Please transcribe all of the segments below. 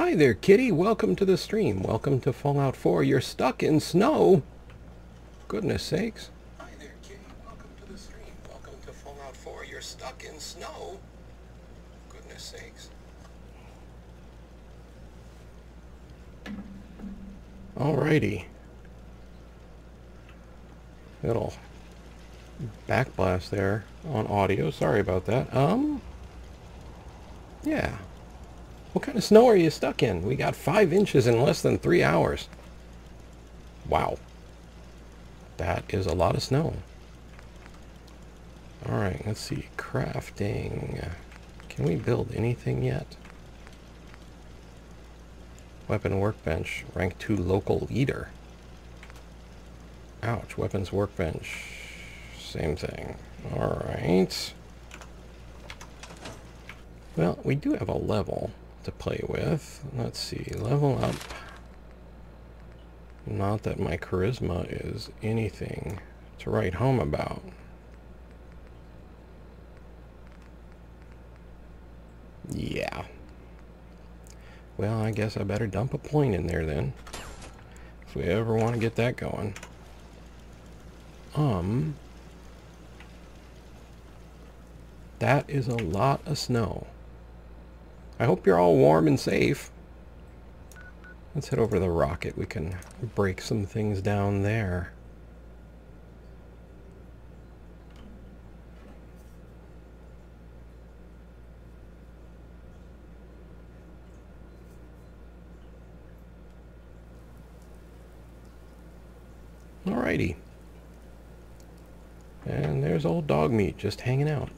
Hi there, kitty. Welcome to the stream. Welcome to Fallout 4. You're stuck in snow. Goodness sakes. Hi there, kitty. Welcome to the stream. Welcome to Fallout 4. You're stuck in snow. Goodness sakes. Alrighty. Little backblast there on audio. Sorry about that. Yeah. What kind of snow are you stuck in? We got 5 inches in less than 3 hours. Wow. That is a lot of snow. Alright, let's see. Crafting. Can we build anything yet? Weapon workbench. Rank 2 local leader. Ouch. Weapons workbench. Same thing. Alright. Well, we do have a level to play with. Let's see. Level up. Not that my charisma is anything to write home about. Yeah. Well, I guess I better dump a point in there then, if we ever want to get that going. That is a lot of snow. I hope you're all warm and safe. Let's head over to the rocket. We can break some things down there. Alrighty. And there's old dog meat just hanging out.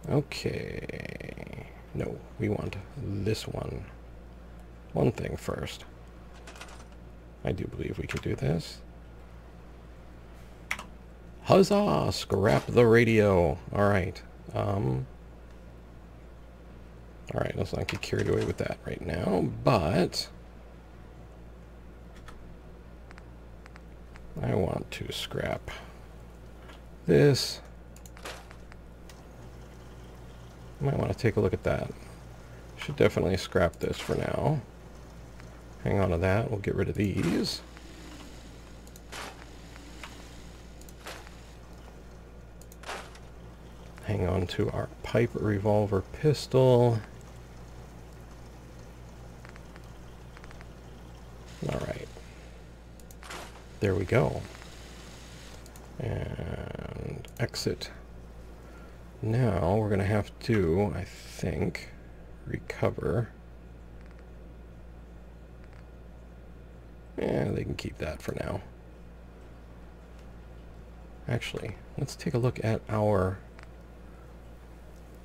Okay. No, we want this one. One thing first. I do believe we can do this. Huzzah! Scrap the radio. Alright. Alright, let's not get carried away with that right now, but I want to scrap this. Might want to take a look at that. Should definitely scrap this for now. Hang on to that. We'll get rid of these. Hang on to our pipe revolver pistol. Alright. There we go. And exit. Now we're going to have to, I think, recover. Yeah, they can keep that for now. Actually, let's take a look at our...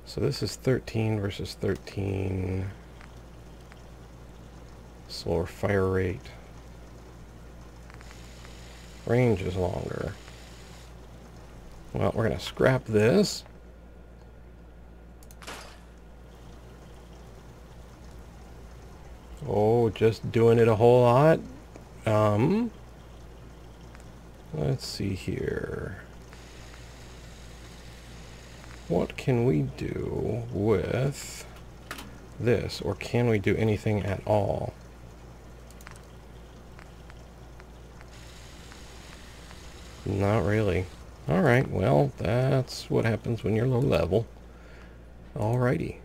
So this is 13 versus 13. Slower fire rate. Range is longer. Well, we're going to scrap this. Oh, just doing it a whole lot. Let's see here. What can we do with this? Or can we do anything at all? Not really. Alright, well, that's what happens when you're low level. Alrighty.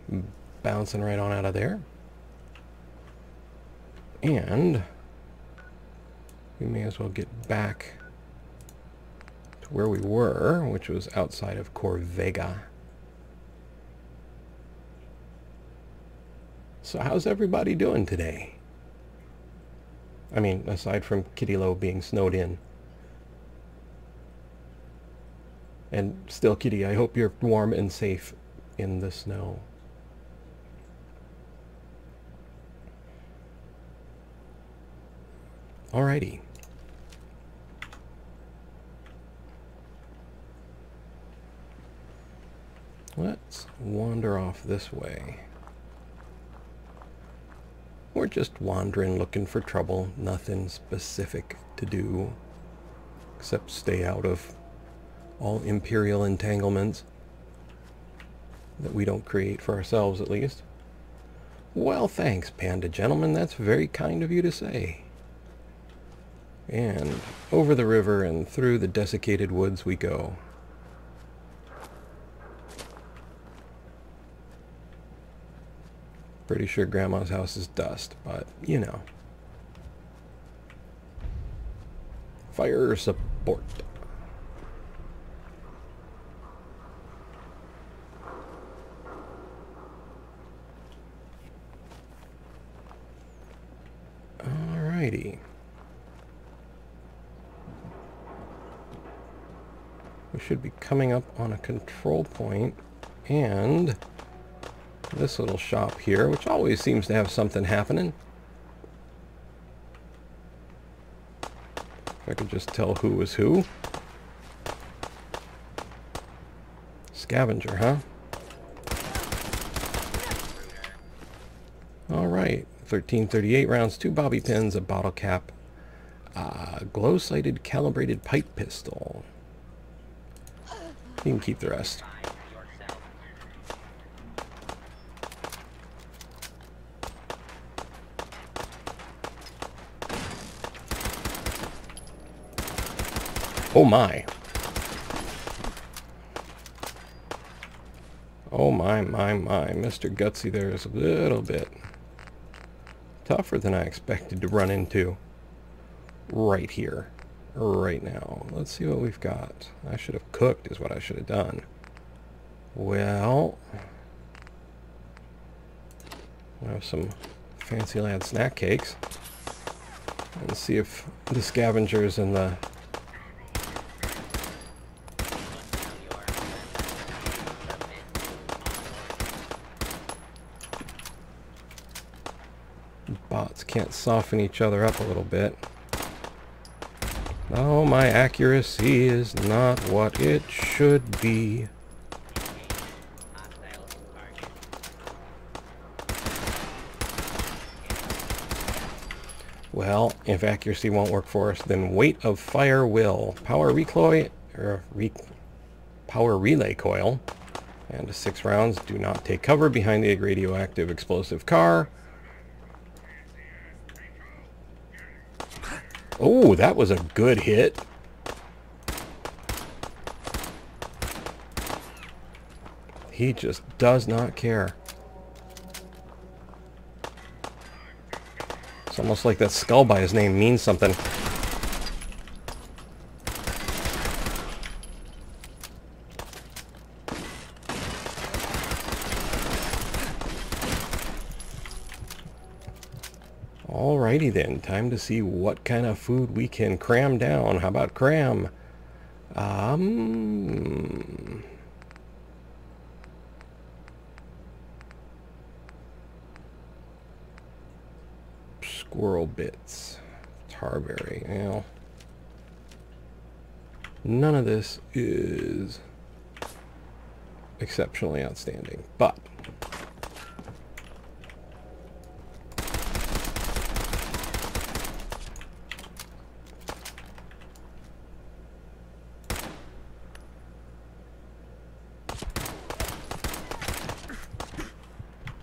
Bouncing right on out of there. And we may as well get back to where we were, which was outside of Corvega. So how's everybody doing today? I mean, aside from Kitty Low being snowed in. And still, Kitty, I hope you're warm and safe in the snow. Alrighty. Let's wander off this way. We're just wandering, looking for trouble. Nothing specific to do, except stay out of all Imperial entanglements. that we don't create for ourselves, at least. Well, thanks, Panda Gentleman. That's very kind of you to say. And over the river and through the desiccated woods we go. Pretty sure Grandma's house is dust, but, you know. Fire support. Alrighty. We should be coming up on a control point, and this little shop here, which always seems to have something happening. If I could just tell who was who. Scavenger, huh? Alright, 1338 rounds, 2 bobby pins, a bottle cap, glow-sighted calibrated pipe pistol. You can keep the rest. Oh my. Oh my. Mr. Gutsy there is a little bit tougher than I expected to run into. Right here. Right now. Let's see what we've got. I should have cooked is what I should have done. Well, I have some fancy lad snack cakes. And see if the scavengers and the bots can't soften each other up a little bit. Oh, my accuracy is not what it should be. Well, if accuracy won't work for us, then weight of fire will. Power recoil, or power relay coil, and 6 rounds. Do not take cover behind the radioactive explosive car. Oh, that was a good hit. He just does not care. It's almost like that skull by his name means something. Alrighty then, time to see what kind of food we can cram down. How about cram? Squirrel bits. Tarberry. Well, none of this is exceptionally outstanding, but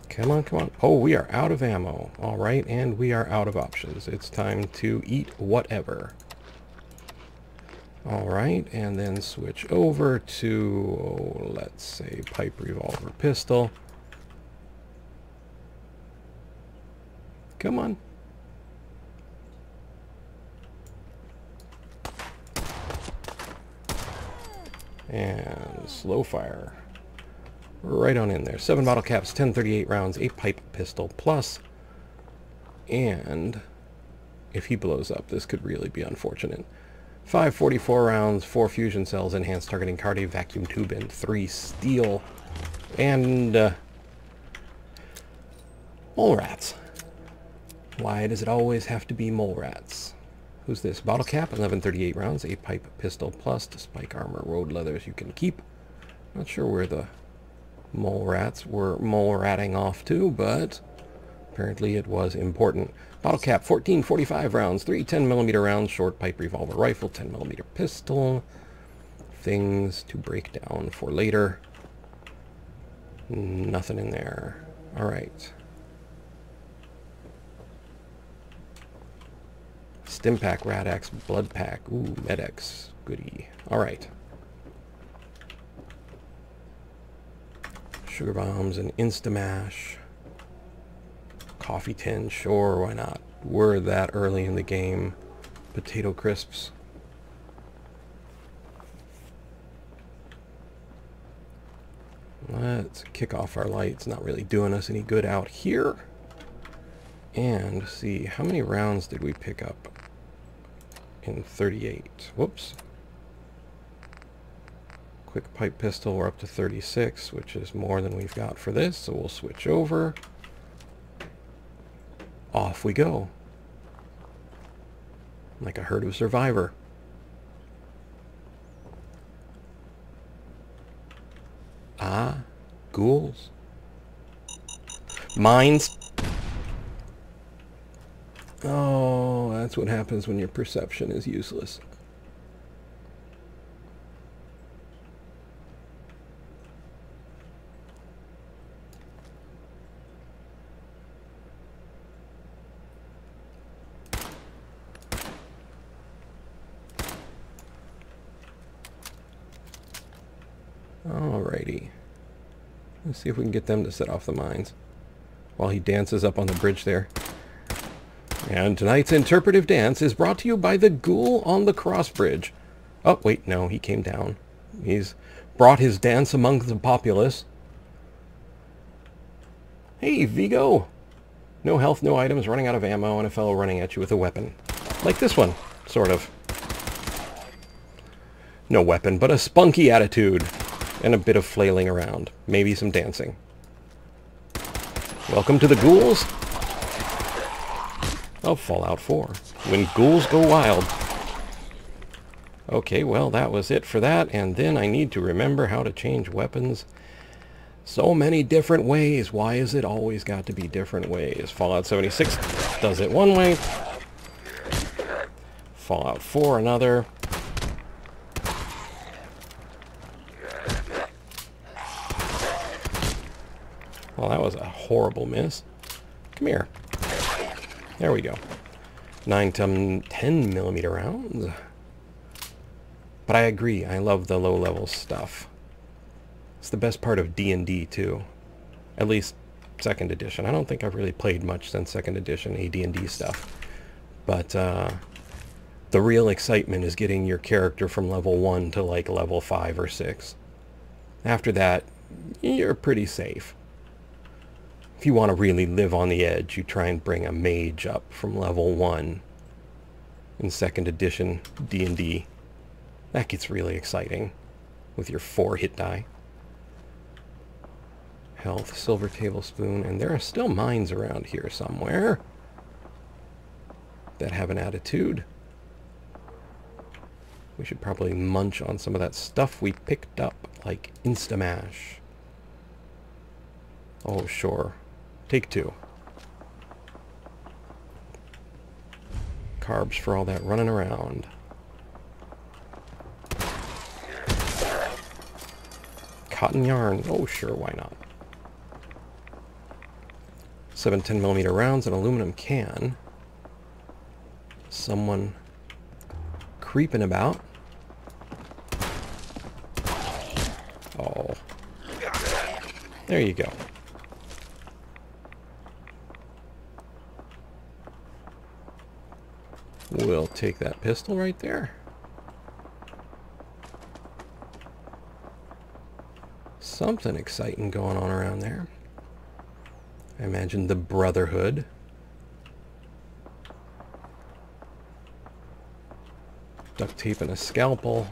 come on, come on. Oh, we are out of ammo. All right, and we are out of options. It's time to eat whatever. All right, and then switch over to, let's say, pipe, revolver, pistol. Come on. And slow fire. Right on in there. 7 bottle caps, 1038 rounds, 8 pipe pistol plus. And if he blows up, this could really be unfortunate. 544 rounds, 4 fusion cells, enhanced targeting cardi, vacuum tube, and 3 steel. And mole rats. Why does it always have to be mole rats? Who's this? Bottle cap, 1138 rounds, 8 pipe pistol plus, spike armor, road leathers you can keep. Not sure where the mole rats were mole ratting off to, but apparently it was important. Bottle cap, 1445 rounds, 3 10mm rounds, short pipe revolver rifle, 10mm pistol. Things to break down for later. Nothing in there. Alright. Stim pack, Rad-X, Blood pack. Ooh, Med-X. Goody. Alright. Sugar bombs and Instamash. Coffee tin, sure, why not? We're that early in the game. Potato crisps. Let's kick off our lights. Not really doing us any good out here. And see, how many rounds did we pick up in 38? Whoops. Quick pipe pistol, we're up to 36, which is more than we've got for this, so we'll switch over. Off we go. Like a herd of Survivor. Ah, ghouls. Mines. Oh, that's what happens when your perception is useless. Alrighty. Let's see if we can get them to set off the mines while he dances up on the bridge there. And tonight's interpretive dance is brought to you by the ghoul on the cross bridge. Oh, wait, no, he came down. He's brought his dance among the populace. Hey, Vigo! No health, no items, running out of ammo, and a fellow running at you with a weapon. Like this one, sort of. No weapon, but a spunky attitude. And a bit of flailing around. Maybe some dancing. Welcome to the ghouls of Fallout 4. When ghouls go wild. Okay, well, that was it for that. And then I need to remember how to change weapons. So many different ways. Why is it always got to be different ways? Fallout 76 does it one way. Fallout 4 another. Well, that was a horrible miss. Come here. There we go. 9 to 10 millimeter rounds. But I agree. I love the low-level stuff. It's the best part of D&D, too. At least 2nd edition. I don't think I've really played much since 2nd edition AD&D stuff. But the real excitement is getting your character from level 1 to like level 5 or 6. After that, you're pretty safe. If you want to really live on the edge, you try and bring a mage up from level 1 in 2nd edition D&D. That gets really exciting with your 4 hit die. Health, silver tablespoon, and there are still mines around here somewhere that have an attitude. We should probably munch on some of that stuff we picked up, like Instamash. Oh, sure. Take 2. Carbs for all that running around. Cotton yarn. Oh, sure, why not? 7 10mm rounds, an aluminum can. Someone creeping about. Oh. There you go. We'll take that pistol right there. Something exciting going on around there. I imagine the Brotherhood. Duct tape and a scalpel.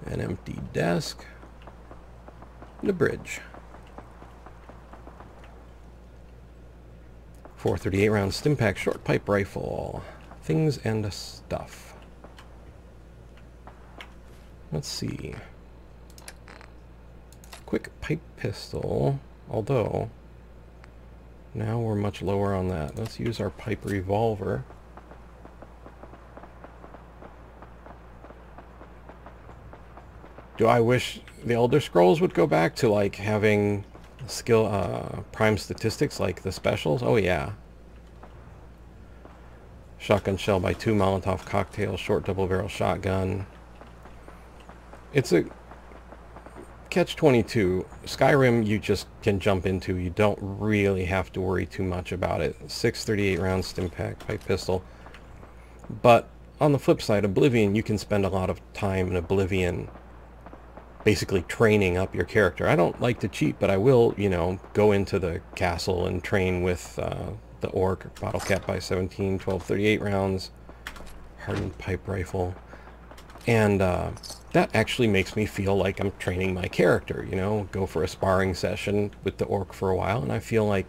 An empty desk. And a bridge. 438 round Stimpack short pipe rifle. Things and stuff. Let's see. Quick pipe pistol. Although, now we're much lower on that. Let's use our pipe revolver. Do I wish the Elder Scrolls would go back to like having skill prime statistics like the specials? Oh yeah. Shotgun shell by 2, Molotov cocktail, short double barrel shotgun. It's a catch-22. Skyrim you just can jump into. You don't really have to worry too much about it. 6.38 round stim pack pipe pistol. But on the flip side, Oblivion, you can spend a lot of time in Oblivion basically training up your character. I don't like to cheat, but I will, you know, go into the castle and train with the orc, bottle cap by 17, 12.38 rounds, hardened pipe rifle. And that actually makes me feel like I'm training my character, you know, go for a sparring session with the orc for a while, and I feel like,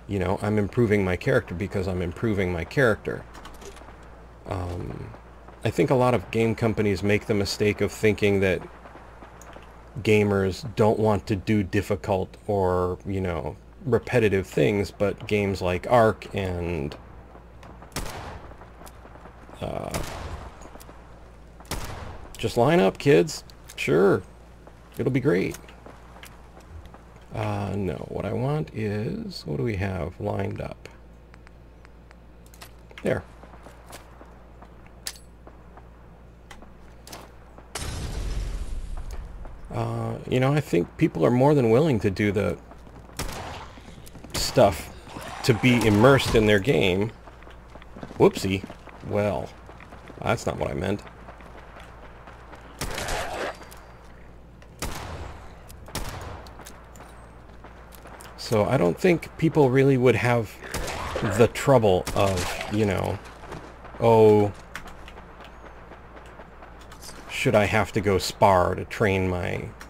you know, I'm improving my character because I'm improving my character. I think a lot of game companies make the mistake of thinking that gamers don't want to do difficult or, you know, repetitive things, but games like Ark and just line up, kids. Sure, it'll be great. No, what I want is, what do we have lined up? There. You know, I think people are more than willing to do the stuff to be immersed in their game. Whoopsie. Well, that's not what I meant. So I don't think people really would have the trouble of, you know, oh, should I have to go spar to train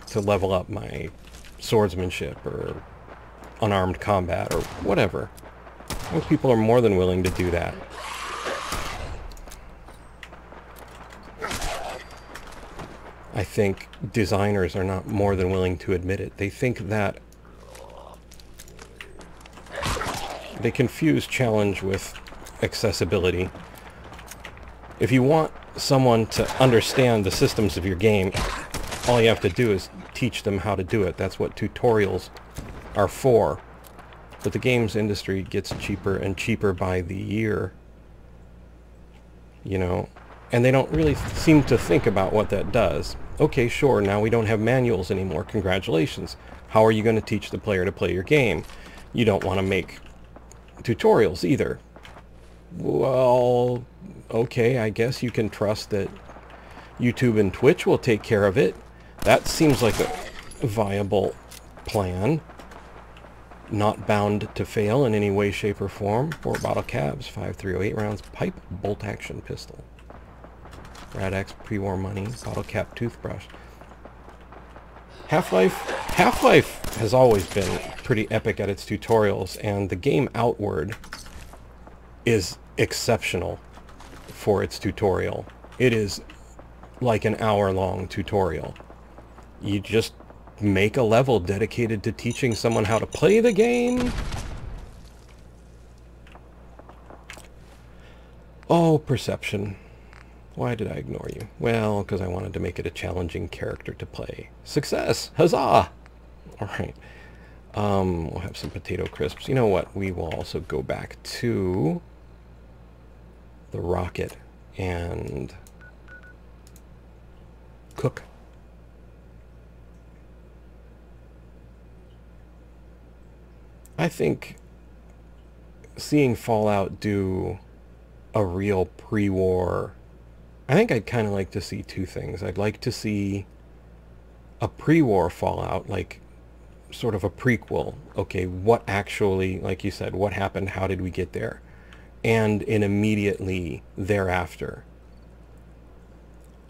to level up my swordsmanship or unarmed combat or whatever. I think people are more than willing to do that. I think designers are not more than willing to admit it. They think that they confuse challenge with accessibility. If you want someone to understand the systems of your game, all you have to do is teach them how to do it. That's what tutorials are for. But the games industry gets cheaper and cheaper by the year, you know, and they don't really seem to think about what that does. Okay, sure, now we don't have manuals anymore. Congratulations. How are you going to teach the player to play your game? You don't want to make tutorials either. Well, okay, I guess you can trust that YouTube and Twitch will take care of it. That seems like a viable plan. Not bound to fail in any way, shape, or form. 4 bottle caps, 5.308 rounds, pipe, bolt action pistol. Rad-X, pre-war money, bottle cap, toothbrush. Half-Life has always been pretty epic at its tutorials, and the game Outward is exceptional for its tutorial. It is like an hour-long tutorial. You just make a level dedicated to teaching someone how to play the game. Oh, perception. Why did I ignore you? Well, because I wanted to make it a challenging character to play. Success! Huzzah! Alright. We'll have some potato crisps. You know what? We will also go back to the rocket and cook. I think seeing Fallout do a real pre-war, I think I'd kind of like to see two things. I'd like to see a pre-war Fallout, like sort of a prequel. Okay, what actually, like you said, what happened? How did we get there? And an immediately thereafter.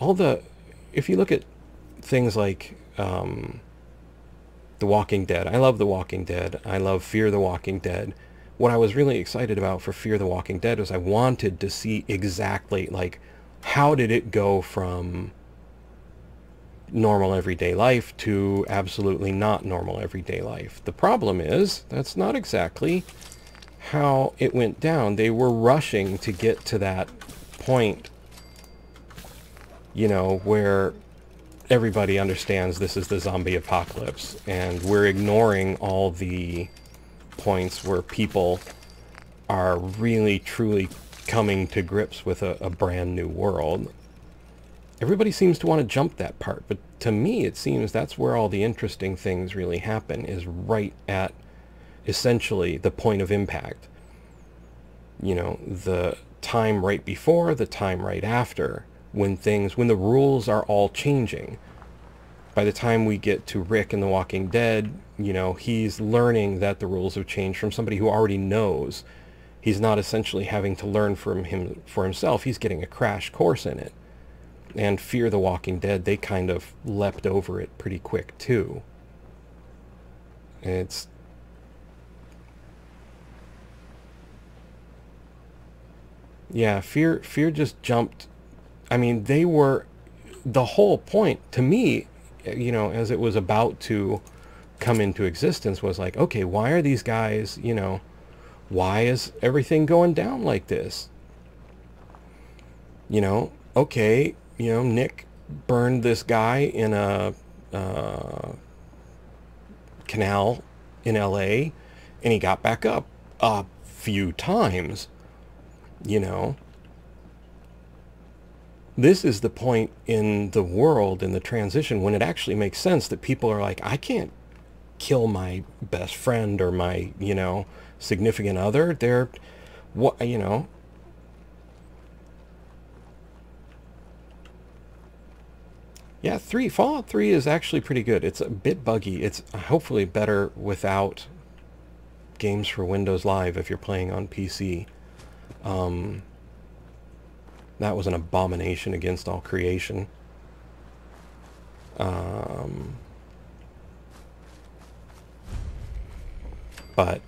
If you look at things like The Walking Dead. I love The Walking Dead. I love Fear the Walking Dead. What I was really excited about for Fear the Walking Dead was I wanted to see exactly, like, how did it go from normal everyday life to absolutely not normal everyday life. The problem is, that's not exactly how it went down. They were rushing to get to that point, you know, where everybody understands this is the zombie apocalypse, and we're ignoring all the points where people are really truly coming to grips with a brand new world. Everybody seems to want to jump that part, but to me it seems that's where all the interesting things really happen, is right at essentially the point of impact. You know, the time right before, the time right after, when the rules are all changing. By the time we get to Rick in The Walking Dead, you know, he's learning that the rules have changed from somebody who already knows. He's not essentially having to learn for himself. He's getting a crash course in it. And Fear the Walking Dead, they kind of leapt over it pretty quick too. It's... yeah, Fear just jumped. I mean, they were... the whole point, to me, you know, as it was about to come into existence, was like, okay, why are these guys, you know, why is everything going down like this? You know, okay, you know, Nick burned this guy in a canal in LA, and he got back up a few times, you know. This is the point in the world, in the transition, when it actually makes sense that people are like, I can't kill my best friend or my, you know, significant other. They're, what, you know. Yeah, Fallout 3 is actually pretty good. It's a bit buggy. It's hopefully better without games for Windows Live if you're playing on PC. That was an abomination against all creation. But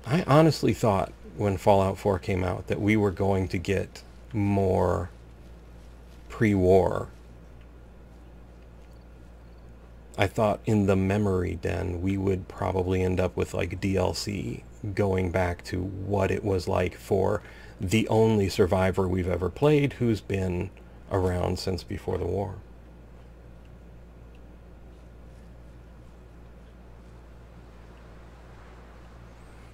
I honestly thought when Fallout 4 came out that we were going to get more pre-war. I thought in the memory den we would probably end up with like DLC going back to what it was like for the only survivor we've ever played who's been around since before the war.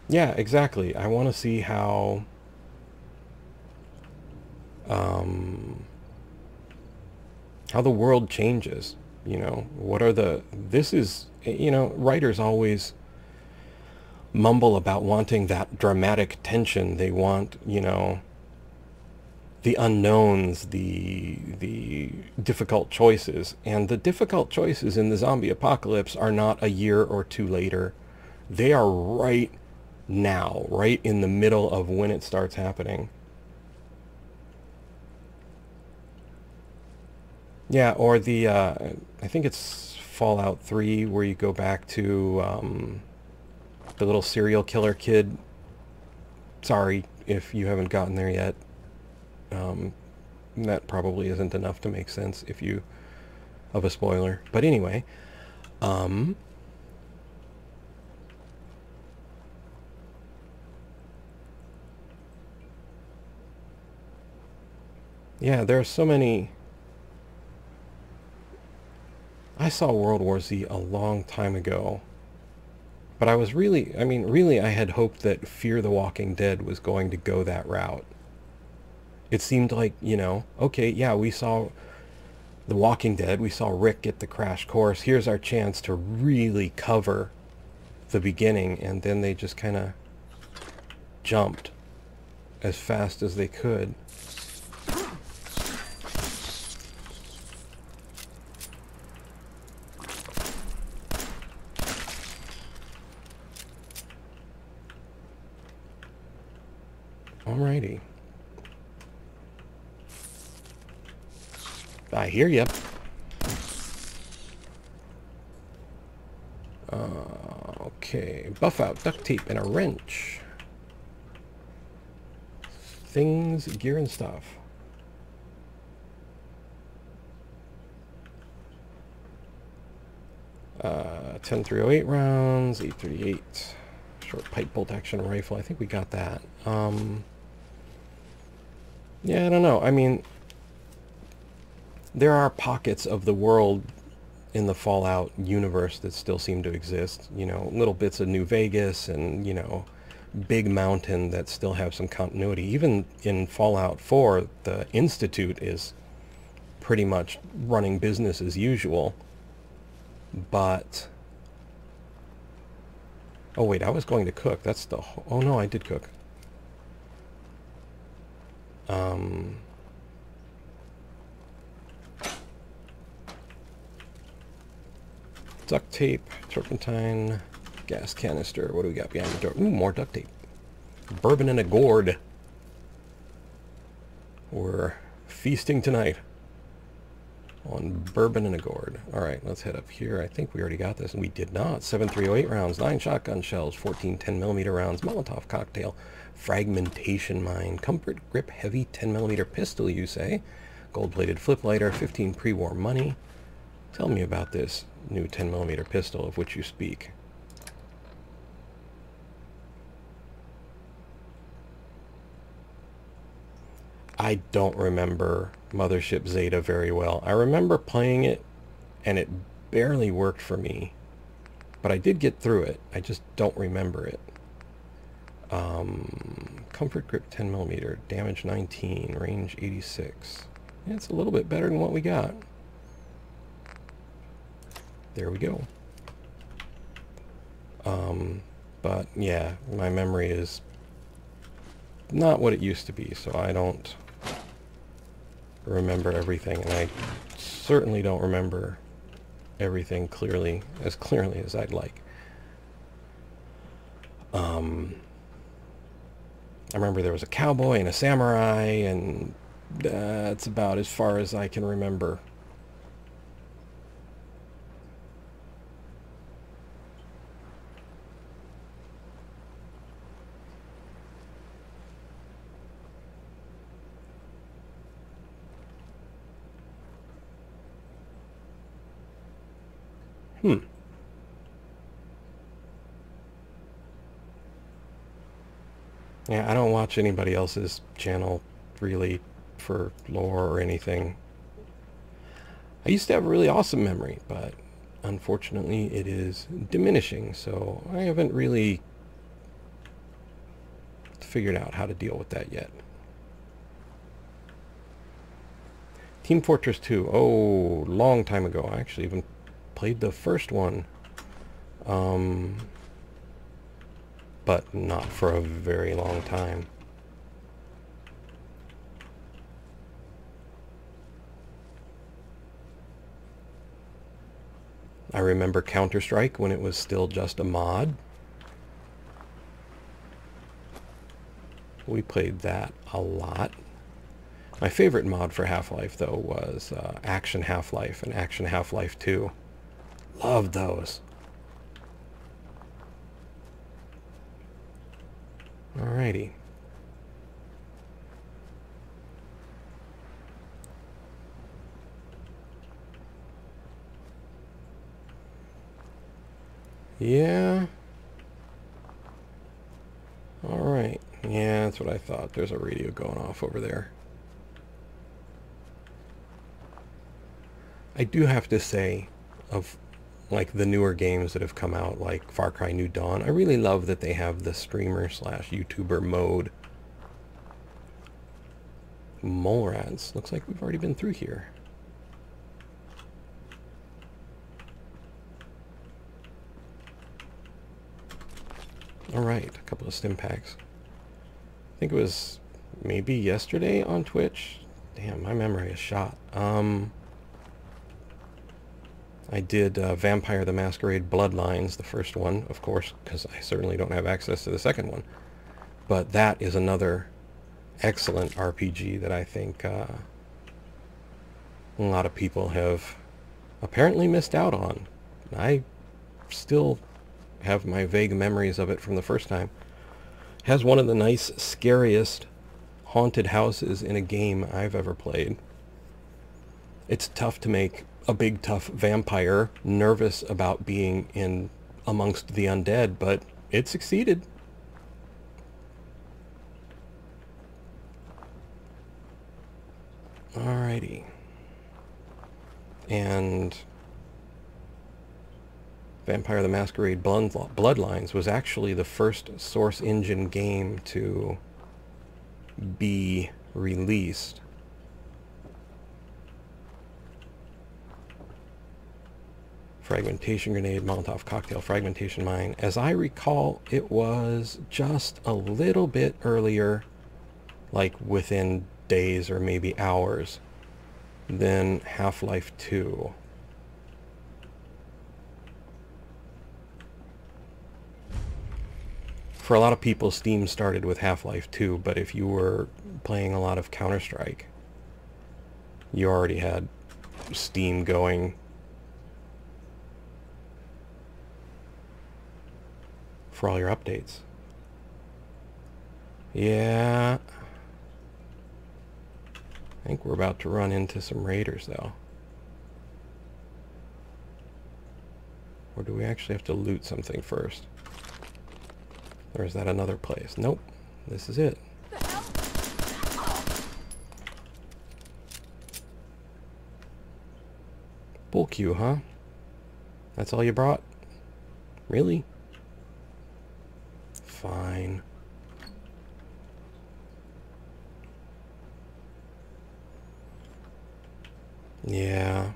Yeah, exactly. I want to see how the world changes. You know, what are the... this is, you know, writers always mumble about wanting that dramatic tension. They want, you know, the unknowns, the difficult choices. And the difficult choices in the zombie apocalypse are not a year or two later. They are right now, right in the middle of when it starts happening. Yeah, or the, I think it's Fallout 3, where you go back to the little serial killer kid. Sorry if you haven't gotten there yet. That probably isn't enough to make sense if you... of a spoiler. But anyway, yeah, there are so many... I saw World War Z a long time ago, but I was really, I mean, really I had hoped that Fear the Walking Dead was going to go that route. It seemed like, you know, okay, yeah, we saw The Walking Dead, we saw Rick get the crash course, here's our chance to really cover the beginning, and then they just kind of jumped as fast as they could. Alrighty. I hear you. Okay, buff out, duct tape, and a wrench. Things, gear, and stuff. .10-308 rounds, 838. Short pipe bolt action rifle. I think we got that. Yeah, I don't know. I mean, there are pockets of the world in the Fallout universe that still seem to exist. You know, little bits of New Vegas and, you know, Big Mountain that still have some continuity. Even in Fallout 4, the Institute is pretty much running business as usual. But... oh, wait, I was going to cook. That's the... oh, no, I did cook. Duct tape, turpentine, gas canister. What do we got behind the door? Ooh, more duct tape. Bourbon in a gourd. We're feasting tonight on bourbon in a gourd. All right, let's head up here. I think we already got this, and we did not. 7.308 rounds, 9 shotgun shells, 14 10mm rounds, Molotov cocktail, fragmentation mine, comfort grip heavy 10mm pistol, you say? Gold-plated flip lighter, 15 pre-war money. Tell me about this new 10mm pistol of which you speak. I don't remember Mothership Zeta very well. I remember playing it, and it barely worked for me. But I did get through it. I just don't remember it. Comfort grip 10mm, damage 19, range 86. Yeah, it's a little bit better than what we got. There we go. But yeah, my memory is not what it used to be, so I don't remember everything, and I certainly don't remember everything clearly as I'd like. I remember there was a cowboy and a samurai, and that's about as far as I can remember. Yeah, I don't watch anybody else's channel, really, for lore or anything. I used to have a really awesome memory, but unfortunately it is diminishing, so I haven't really figured out how to deal with that yet. Team Fortress 2, oh, long time ago. I actually even played the first one. But not for a very long time. I remember Counter-Strike when it was still just a mod. We played that a lot. My favorite mod for Half-Life, though, was Action Half-Life and Action Half-Life 2. Loved those. Alrighty. Yeah. Alright. Yeah, that's what I thought. There's a radio going off over there. I do have to say, of like the newer games that have come out, like Far Cry New Dawn, I really love that they have the streamer / YouTuber mode. Mole rats. Looks like we've already been through here. Alright, a couple of stim packs. I think it was maybe yesterday on Twitch. Damn, my memory is shot. I did Vampire the Masquerade Bloodlines, the first one, of course, because I certainly don't have access to the second one. But that is another excellent RPG that I think a lot of people have apparently missed out on. I still have my vague memories of it from the first time. It has one of the nice, scariest haunted houses in a game I've ever played. It's tough to make a big tough vampire nervous about being in amongst the undead, but it succeeded. Alrighty. and Vampire the Masquerade Bloodlines was actually the first Source Engine game to be released. Fragmentation grenade, Molotov cocktail, fragmentation mine. As I recall, it was just a little bit earlier, like within days or maybe hours, than Half-Life 2. For a lot of people, Steam started with Half-Life 2, but if you were playing a lot of Counter-Strike, you already had Steam going for all your updates. Yeah. I think we're about to run into some raiders, though. Or do we actually have to loot something first? Or is that another place? Nope. This is it. Bull queue, huh? That's all you brought? Really? Fine. Yeah.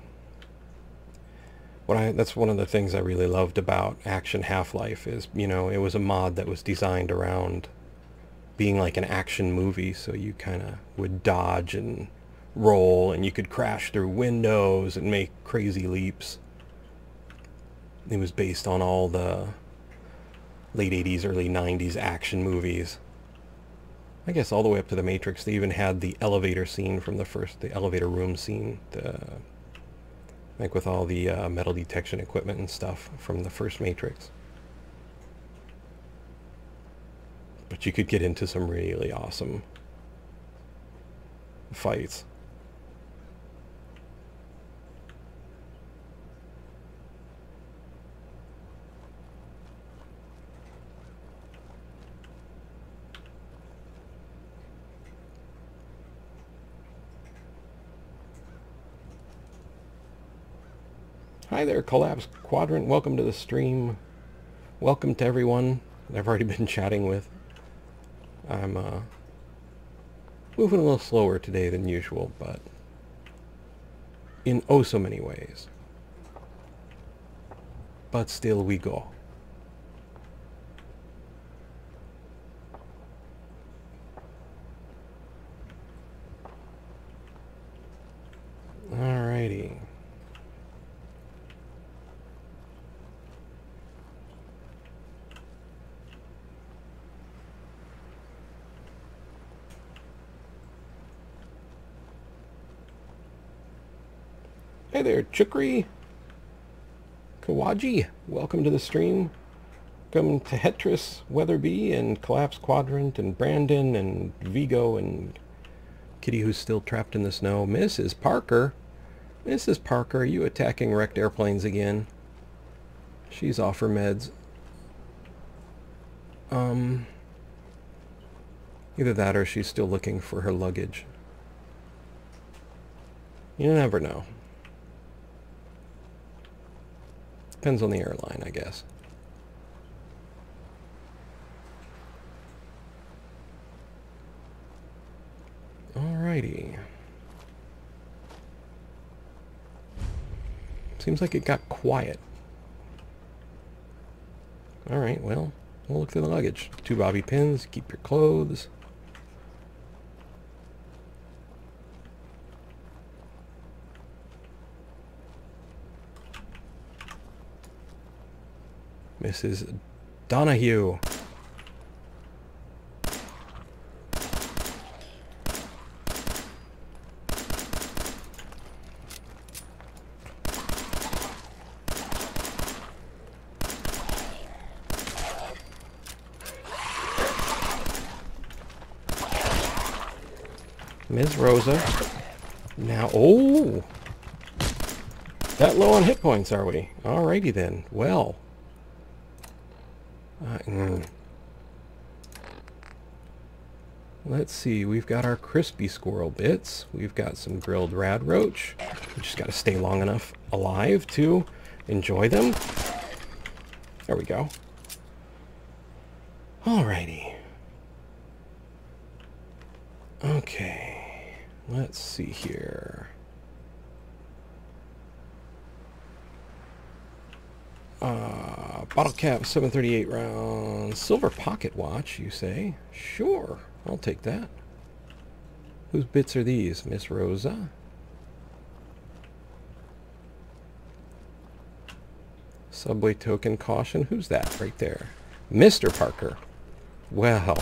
That's one of the things I really loved about Action Half-Life is, you know, it was a mod that was designed around being like an action movie, so you kind of would dodge and roll, and you could crash through windows and make crazy leaps. It was based on all the late 80s, early 90s action movies. I guess all the way up to The Matrix. They even had the elevator scene from the elevator room scene, like with all the metal detection equipment and stuff from the first Matrix. But you could get into some really awesome fights. Hi there, Collapse Quadrant. Welcome to the stream. Welcome to everyone I've already been chatting with. I'm moving a little slower today than usual, but in oh so many ways. But still we go. Alrighty. Hey there, Chukri, Kawaji, welcome to the stream. Welcome to Hetris, Weatherby, and Collapse Quadrant, and Brandon, and Vigo, and Kitty who's still trapped in the snow. Mrs. Parker, Mrs. Parker, are you attacking wrecked airplanes again? She's off her meds. Either that or she's still looking for her luggage. You never know. Depends on the airline, I guess. Alrighty. Seems like it got quiet. Alright, well, we'll look through the luggage. 2 bobby pins, keep your clothes. Mrs. Donahue. Ms. Rosa. Now, oh! That low on hit points, are we? Alrighty then. Well. Let's see, we've got our crispy squirrel bits. We've got some grilled rad roach. We just got to stay long enough alive to enjoy them. There we go. Alrighty. Okay, let's see here. Bottle cap, 738 rounds. Silver pocket watch, you say? Sure, I'll take that. Whose bits are these, Miss Rosa? Subway token caution. Who's that right there? Mr. Parker. Well.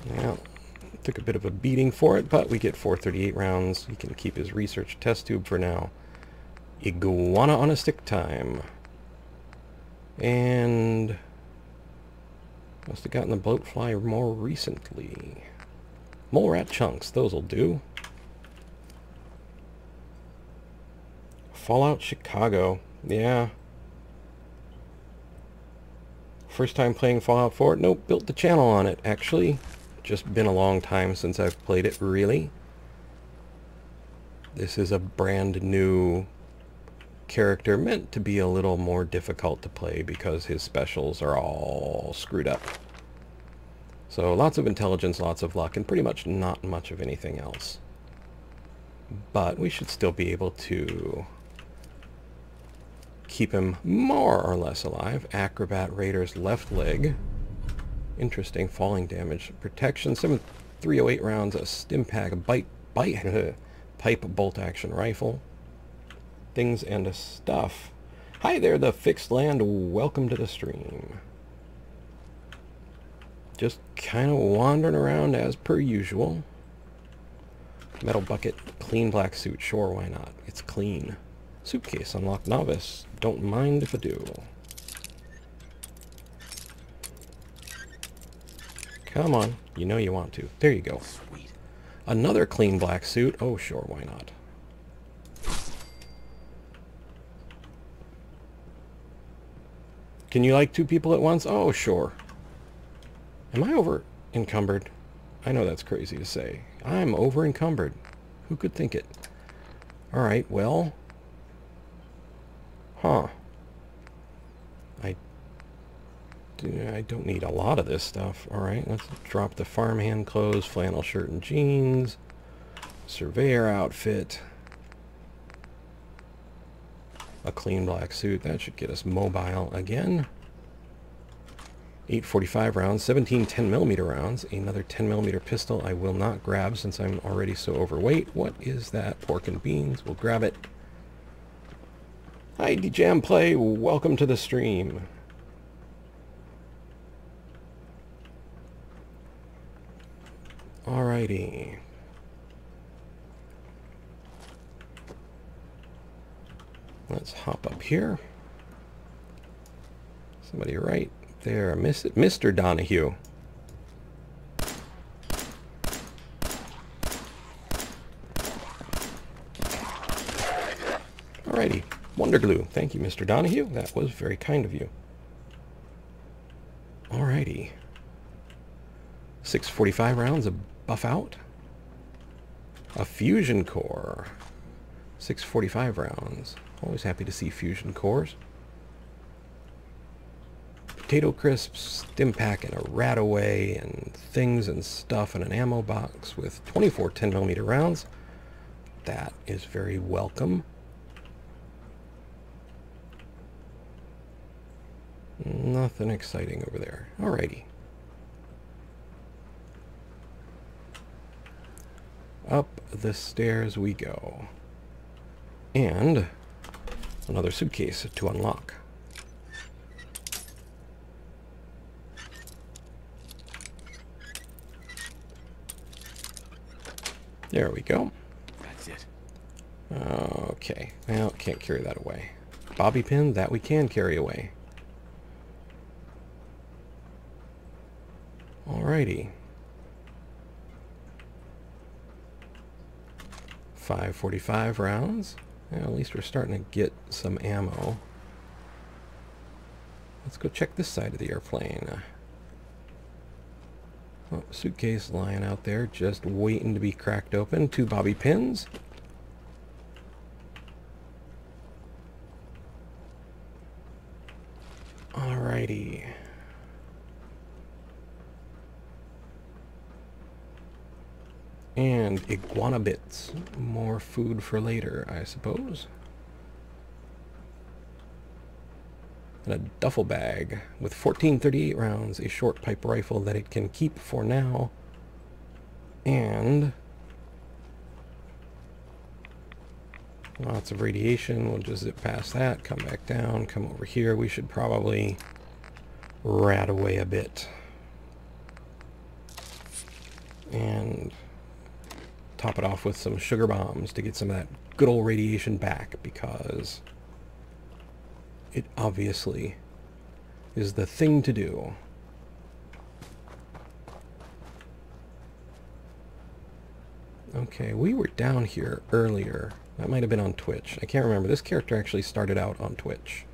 Well, took a bit of a beating for it, but we get 438 rounds. He can keep his research test tube for now. Iguana on a stick time. And must have gotten the bloatfly more recently. Mole rat chunks, those'll do. Fallout Chicago, yeah. First time playing Fallout 4? Nope, built the channel on it, actually. Just been a long time since I've played it, really. This is a brand new character, meant to be a little more difficult to play because his specials are all screwed up. So lots of intelligence, lots of luck, and pretty much not much of anything else. But we should still be able to keep him more or less alive. Acrobat Raider's left leg. Interesting falling damage. Protection, 308 rounds, a stim pack, a pipe bolt action rifle. Things and stuff. Hi there, the fixed land. Welcome to the stream. Just kind of wandering around as per usual. Metal bucket, clean black suit. Sure, why not? It's clean. Suitcase, unlocked novice. Don't mind if I do. Come on, you know you want to. There you go. Sweet. Another clean black suit. Oh, sure, why not? Can you like two people at once? Oh, sure. Am I over encumbered? I know that's crazy to say. I'm over encumbered. Who could think it? Alright, well. Huh. I don't need a lot of this stuff. Alright, let's drop the farmhand clothes, flannel shirt and jeans, surveyor outfit, a clean black suit. That should get us mobile again. 845 rounds, 17 10mm rounds, another 10mm pistol I will not grab since I'm already so overweight. What is that? Pork and beans. We'll grab it. Hi, D-Jam Play. Welcome to the stream. Alrighty. Let's hop up here. Somebody right there. Mr. Donahue. Alrighty. Wonder glue. Thank you, Mr. Donahue. That was very kind of you. Alrighty. 645 rounds of buff out. A fusion core. 645 rounds. Always happy to see fusion cores. Potato crisps, stim pack, and a rat away, and things and stuff, and an ammo box with 24 10mm rounds. That is very welcome. Nothing exciting over there. Alrighty. Up the stairs we go. And another suitcase to unlock. There we go. That's it. Okay. Well, can't carry that away. Bobby pin, that we can carry away. Alrighty. 545 rounds. Well, at least we're starting to get some ammo. Let's go check this side of the airplane. Oh, suitcase lying out there, just waiting to be cracked open. 2 bobby pins. Alrighty. And iguana bits. More food for later, I suppose. And a duffel bag with 1438 rounds, a short pipe rifle that it can keep for now. And lots of radiation. We'll just zip past that, come back down, come over here. We should probably rat away a bit. And top it off with some sugar bombs to get some of that good old radiation back, because it obviously is the thing to do. Okay, we were down here earlier. That might have been on Twitch. I can't remember. This character actually started out on Twitch.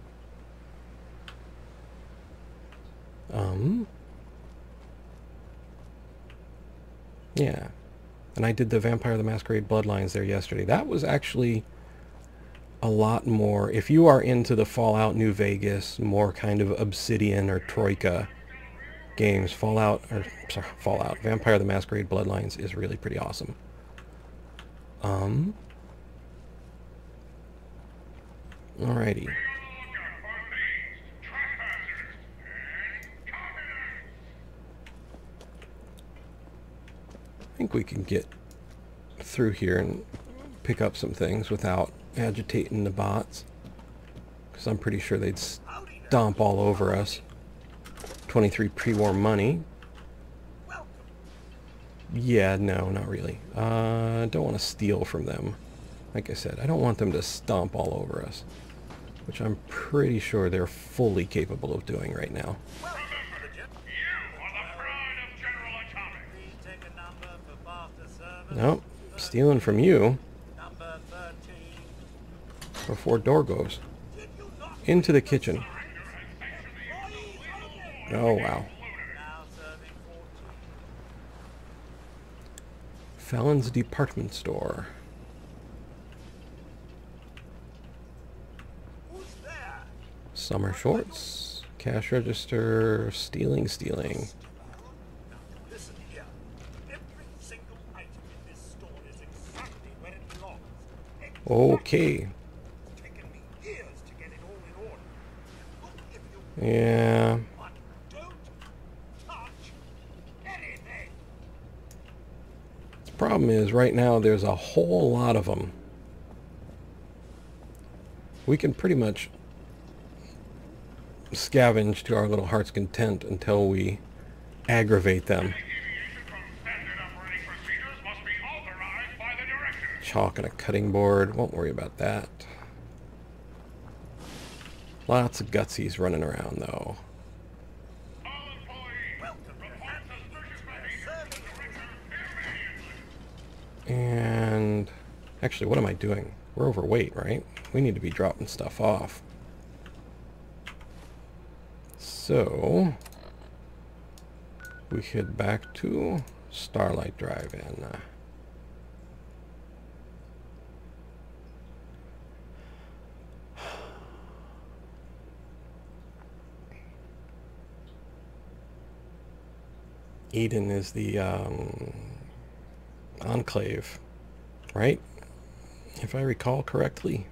Yeah. And I did the Vampire the Masquerade Bloodlines there yesterday. That was actually a lot more, if you are into the Fallout New Vegas, more kind of Obsidian or Troika games, Fallout, Vampire the Masquerade Bloodlines is really pretty awesome. Alrighty. I think we can get through here and pick up some things without agitating the bots, because I'm pretty sure they'd stomp all over us. 23 pre-war money. Yeah, no, not really. Don't want to steal from them. Like I said, I don't want them to stomp all over us, which I'm pretty sure they're fully capable of doing right now. Nope, stealing from you before door goes into the kitchen. Oh wow. Fallon's department store. Summer shorts, cash register, stealing. Okay. Yeah. The problem is, right now there's a whole lot of them. We can pretty much scavenge to our little heart's content until we aggravate them. Chalk and a cutting board, won't worry about that. Lots of gutsies running around though. And actually, what am I doing? We're overweight, right? We need to be dropping stuff off. So we head back to Starlight Drive-In. Eden is the enclave, right? If I recall correctly.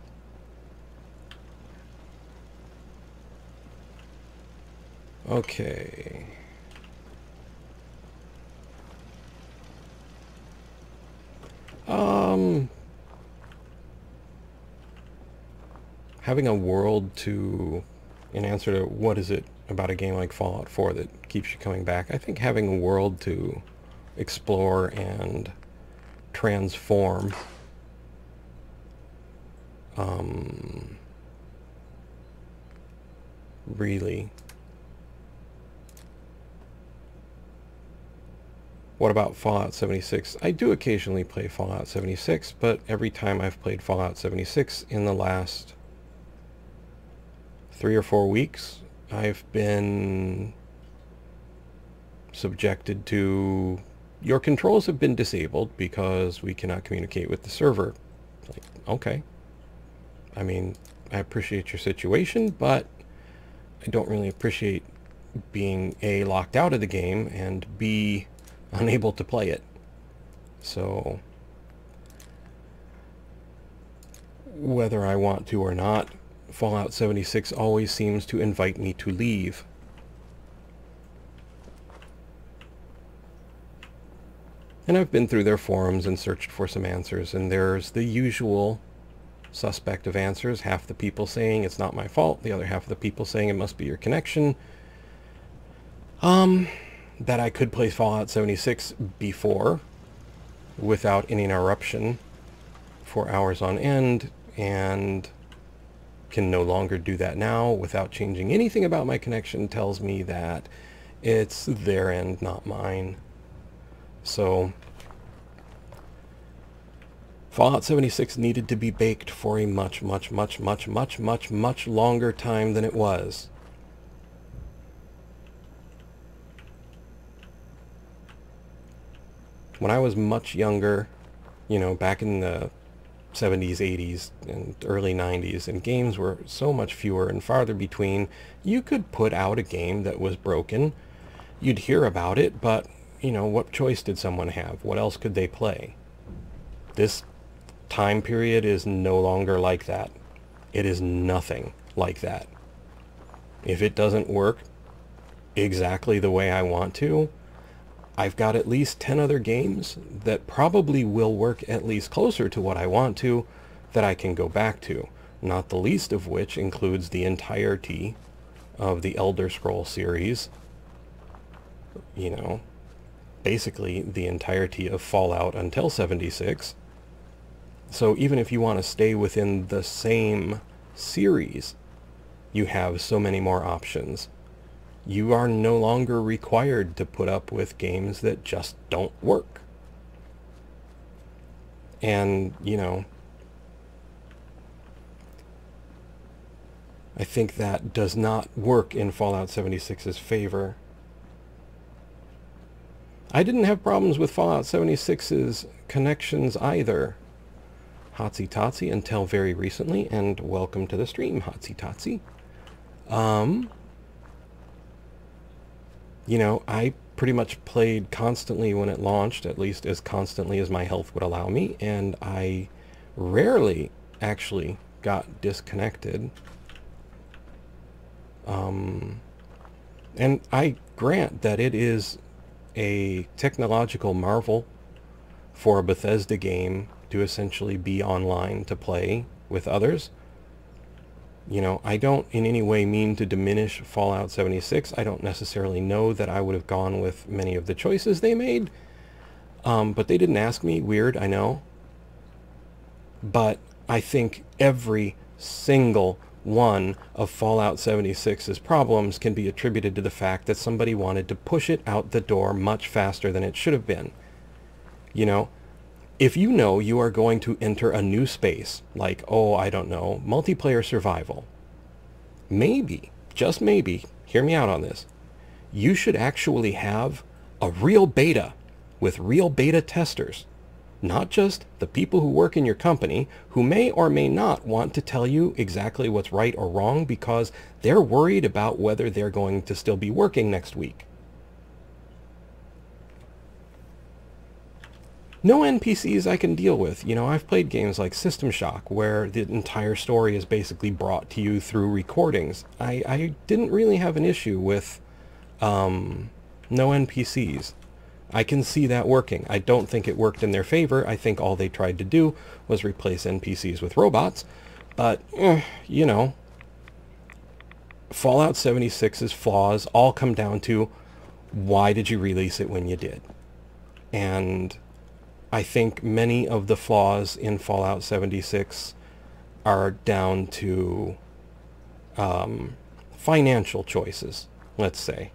Okay. Having a world to, in answer to what is it about a game like Fallout 4 that keeps you coming back, I think having a world to explore and transform really What about Fallout 76? I do occasionally play Fallout 76, but every time I've played Fallout 76 in the last 3 or 4 weeks, I've been subjected to, your controls have been disabled because we cannot communicate with the server. Like, okay. I mean, I appreciate your situation, but I don't really appreciate being A, locked out of the game, and B, unable to play it. So, whether I want to or not, Fallout 76 always seems to invite me to leave. And I've been through their forums and searched for some answers, and there's the usual suspect of answers. Half the people saying it's not my fault, the other half of the people saying it must be your connection. That I could play Fallout 76 before without any interruption for hours on end, and can no longer do that now without changing anything about my connection, tells me that it's their end, not mine. So Fallout 76 needed to be baked for a much longer time than it was. When I was much younger, you know, back in the 70s, 80s, and early 90s, and games were so much fewer and farther between, you could put out a game that was broken. You'd hear about it, but, you know, what choice did someone have? What else could they play? This time period is no longer like that. It is nothing like that. If it doesn't work exactly the way I want to, I've got at least 10 other games that probably will work at least closer to what I want to, that I can go back to. Not the least of which includes the entirety of the Elder Scrolls series. You know, basically the entirety of Fallout until 76. So even if you want to stay within the same series, you have so many more options. You are no longer required to put up with games that just don't work. And, you know, I think that does not work in Fallout 76's favor. I didn't have problems with Fallout 76's connections either, Hotsy Totsy, until very recently, and welcome to the stream, Hotsy Totsy. You know, I pretty much played constantly when it launched, at least as constantly as my health would allow me, and I rarely actually got disconnected. And I grant that it is a technological marvel for a Bethesda game to essentially be online to play with others. You know, I don't in any way mean to diminish Fallout 76. I don't necessarily know that I would have gone with many of the choices they made. But they didn't ask me. Weird, I know. But I think every single one of Fallout 76's problems can be attributed to the fact that somebody wanted to push it out the door much faster than it should have been. You know, if you know you are going to enter a new space, like, oh, I don't know, multiplayer survival, maybe, just maybe, hear me out on this, you should actually have a real beta with real beta testers, not just the people who work in your company who may or may not want to tell you exactly what's right or wrong because they're worried about whether they're going to still be working next week. No NPCs I can deal with. You know, I've played games like System Shock where the entire story is basically brought to you through recordings. I didn't really have an issue with no NPCs. I can see that working. I don't think it worked in their favor. I think all they tried to do was replace NPCs with robots. But, you know, Fallout 76's flaws all come down to, why did you release it when you did? And I think many of the flaws in Fallout 76 are down to financial choices, let's say.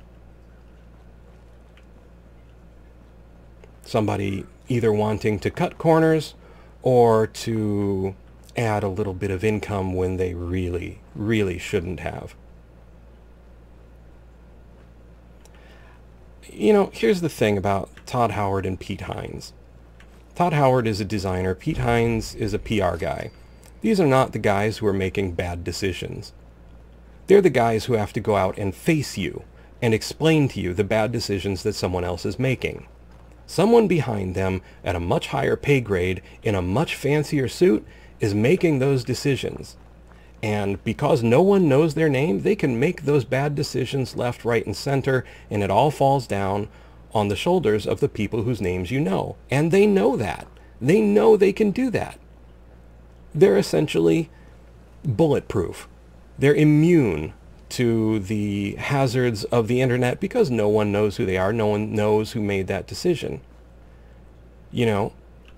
Somebody either wanting to cut corners or to add a little bit of income when they really, really shouldn't have. You know, here's the thing about Todd Howard and Pete Hines. Todd Howard is a designer. Pete Hines is a PR guy. These are not the guys who are making bad decisions. They're the guys who have to go out and face you and explain to you the bad decisions that someone else is making. Someone behind them at a much higher pay grade in a much fancier suit is making those decisions. And because no one knows their name, they can make those bad decisions left, right, and center, and it all falls down on the shoulders of the people whose names you know. And they know that. They know they can do that. They're essentially bulletproof. They're immune to the hazards of the internet because no one knows who they are. No one knows who made that decision. You know,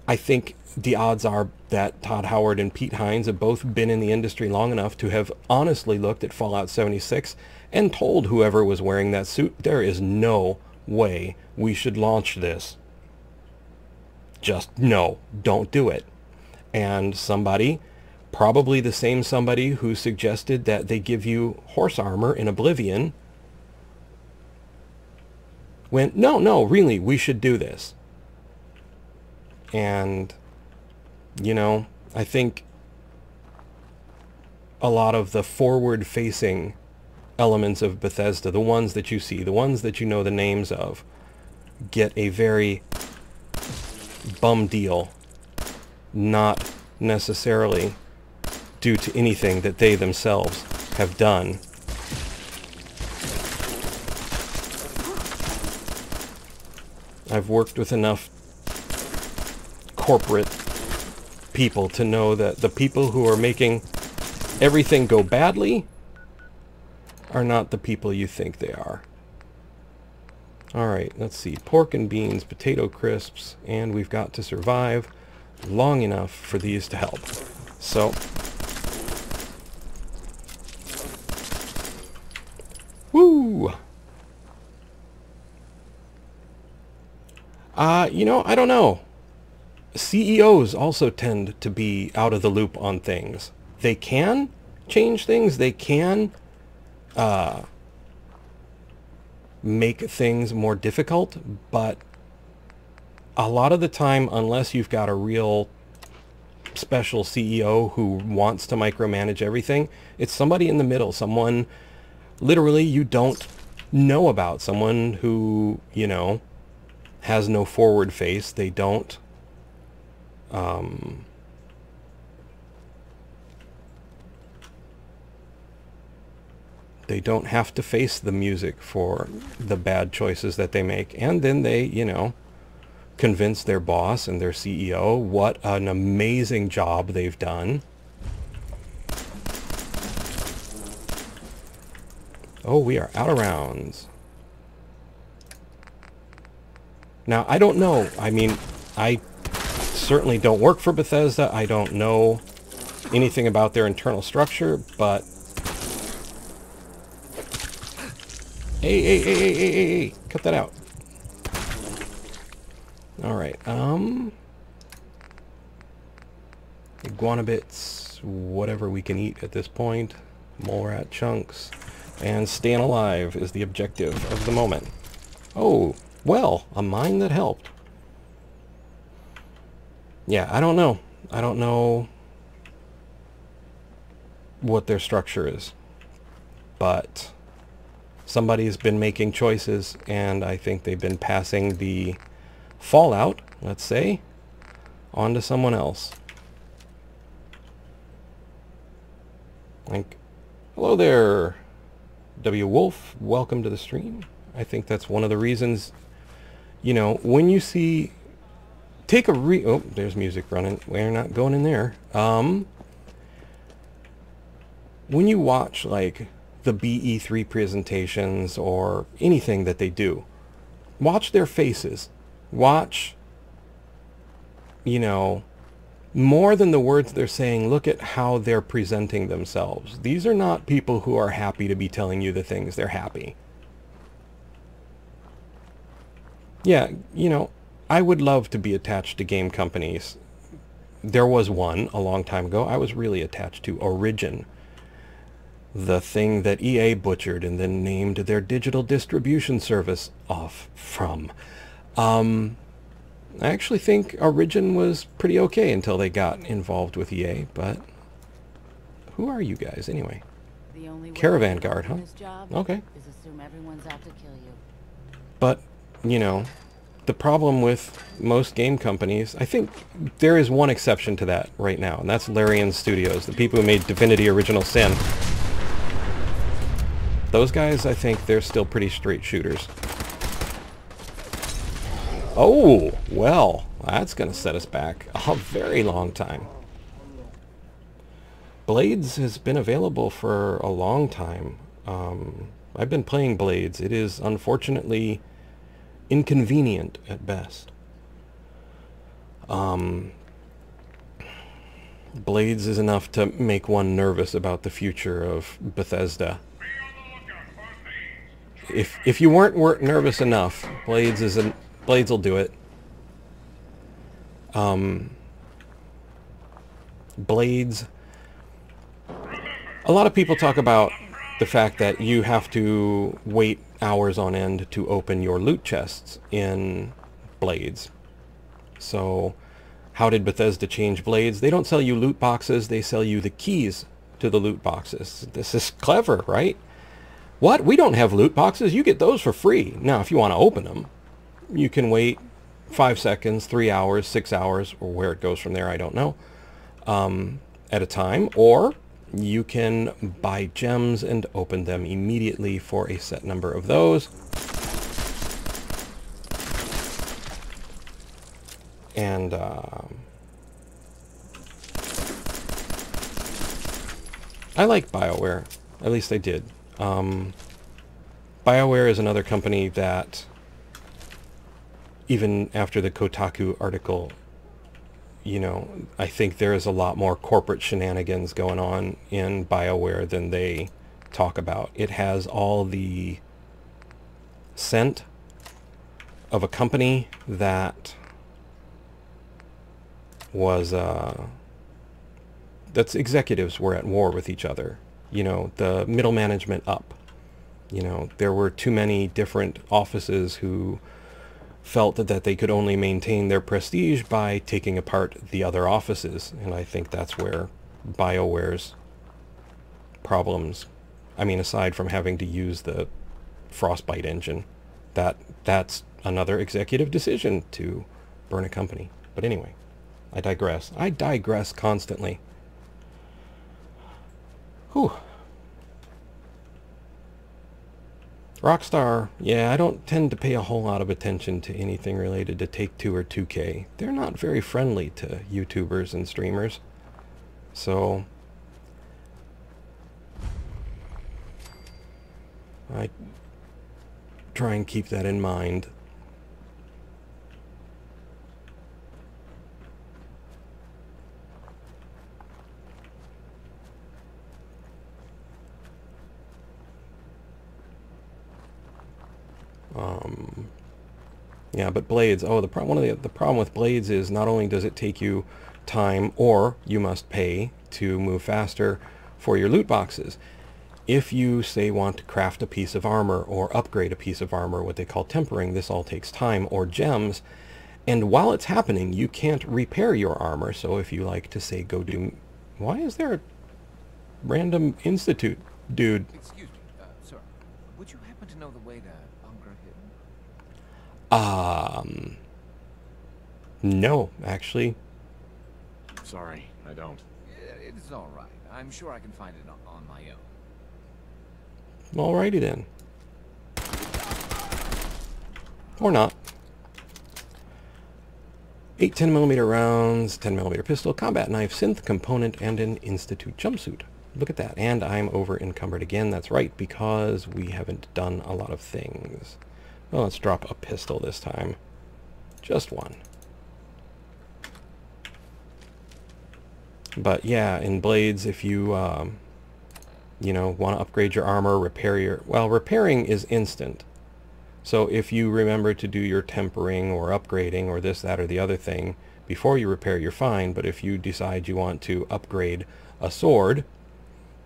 I think the odds are that Todd Howard and Pete Hines have both been in the industry long enough to have honestly looked at Fallout 76 and told whoever was wearing that suit, there is no way we should launch this. Just no, don't do it. And somebody, probably the same somebody who suggested that they give you horse armor in Oblivion, went, no, really, we should do this. And, you know, I think a lot of the forward-facing elements of Bethesda, the ones that you see, the ones that you know the names of, get a very bum deal, not necessarily due to anything that they themselves have done. I've worked with enough corporate people to know that the people who are making everything go badly are not the people you think they are. All right, let's see. Pork and beans, potato crisps, and we've got to survive long enough for these to help. So, woo! You know, I don't know. CEOs also tend to be out of the loop on things. They can change things. They can make things more difficult, but a lot of the time, unless you've got a real special CEO who wants to micromanage everything, it's somebody in the middle, someone literally you don't know about, someone who, you know, has no forward face. They don't they don't have to face the music for the bad choices that they make. And then they, you know, convince their boss and their CEO what an amazing job they've done. Oh, we are out of rounds. Now, I don't know. I mean, I certainly don't work for Bethesda. I don't know anything about their internal structure, but Hey, cut that out. All right, iguana bits, whatever we can eat at this point, mole rat chunks, and staying alive is the objective of the moment. Oh, well, a mine that helped. Yeah, I don't know. I don't know what their structure is, but somebody's been making choices, and I think they've been passing the fallout, let's say, on to someone else. Like, hello there, W. Wolf. Welcome to the stream. I think that's one of the reasons, you know, when you see, take a oh, there's music running. We're not going in there. When you watch, like, the BE3 presentations or anything that they do, watch their faces. Watch, you know, more than the words they're saying, look at how they're presenting themselves. These are not people who are happy to be telling you the things they're happy. Yeah, you know, I would love to be attached to game companies. There was one a long time ago. I was really attached to Origin, the thing that EA butchered and then named their digital distribution service off from. I actually think Origin was pretty okay until they got involved with EA, but who are you guys anyway? The only Caravan guard, huh? Okay. Is assume everyone's out to kill you. But, you know, the problem with most game companies, I think there is one exception to that right now, and that's Larian Studios, the people who made Divinity Original Sin. Those guys, I think they're still pretty straight shooters. Oh, well, that's going to set us back a very long time. Blades has been available for a long time. I've been playing Blades. It is unfortunately inconvenient at best. Blades is enough to make one nervous about the future of Bethesda. If you weren't nervous enough, Blades will do it. Blades. A lot of people talk about the fact that you have to wait hours on end to open your loot chests in Blades. So, how did Bethesda change Blades? They don't sell you loot boxes, they sell you the keys to the loot boxes. This is clever, right? What? We don't have loot boxes? You get those for free. Now, if you want to open them, you can wait 5 seconds, 3 hours, 6 hours, or where it goes from there, I don't know, at a time, or you can buy gems and open them immediately for a set number of those. And I like BioWare. At least I did. BioWare is another company that, even after the Kotaku article, you know, I think there is a lot more corporate shenanigans going on in BioWare than they talk about. It has all the scent of a company that was, that's executives were at war with each other. You know, the middle management up. You know, there were too many different offices who felt that they could only maintain their prestige by taking apart the other offices, and I think that's where BioWare's problems, I mean, aside from having to use the Frostbite engine, that's another executive decision to burn a company. But anyway, I digress. I digress constantly. Whew. Rockstar, yeah, I don't tend to pay a whole lot of attention to anything related to Take-Two or 2K. They're not very friendly to YouTubers and streamers. So, I try and keep that in mind. Yeah, but Blades, oh, the problem with Blades is not only does it take you time, or you must pay to move faster for your loot boxes. If you, say, want to craft a piece of armor or upgrade a piece of armor, what they call tempering, this all takes time, or gems, and while it's happening, you can't repair your armor. So if you like to, say, go do... Why is there a random institute dude? Excuse me, sir. Would you happen to know the way to Bunker Hill? No, actually. Sorry, I don't. It's all right. I'm sure I can find it on my own. Alrighty then. Or not. 8 10mm rounds, 10mm pistol, combat knife, synth component, and an Institute jumpsuit. Look at that. And I'm over encumbered again. That's right, because we haven't done a lot of things. Well, let's drop a pistol this time. Just one. But yeah, in Blades, if you, you know, want to upgrade your armor, repair your... Well, repairing is instant. So if you remember to do your tempering or upgrading or this, that, or the other thing before you repair, you're fine. But if you decide you want to upgrade a sword,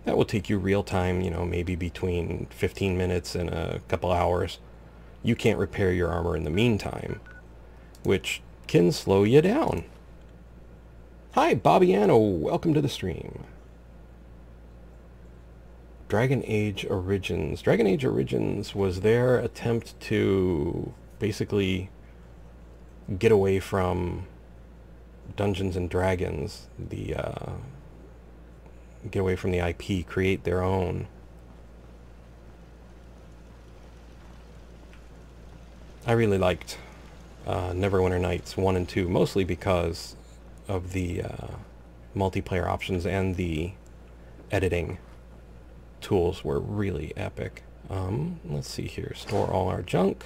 that will take you real time, you know, maybe between 15 minutes and a couple hours. You can't repair your armor in the meantime, which can slow you down. Hi, Bobbiano. Welcome to the stream. Dragon Age Origins. Dragon Age Origins was their attempt to basically get away from Dungeons and Dragons, get away from the IP, create their own. I really liked Neverwinter Nights 1 and 2, mostly because of the multiplayer options, and the editing tools were really epic. Let's see here. Store all our junk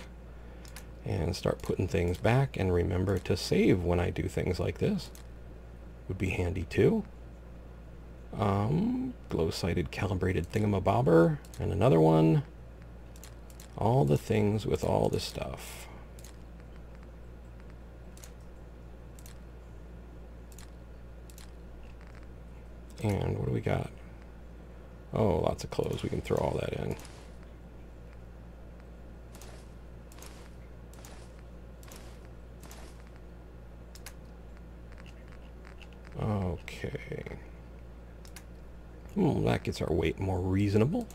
and start putting things back, and remember to save when I do things like this. Would be handy too. Glow-sighted calibrated thingamabobber, and another one. All the things with all the stuff. And what do we got? Oh, lots of clothes. We can throw all that in. Okay. Well, that gets our weight more reasonable.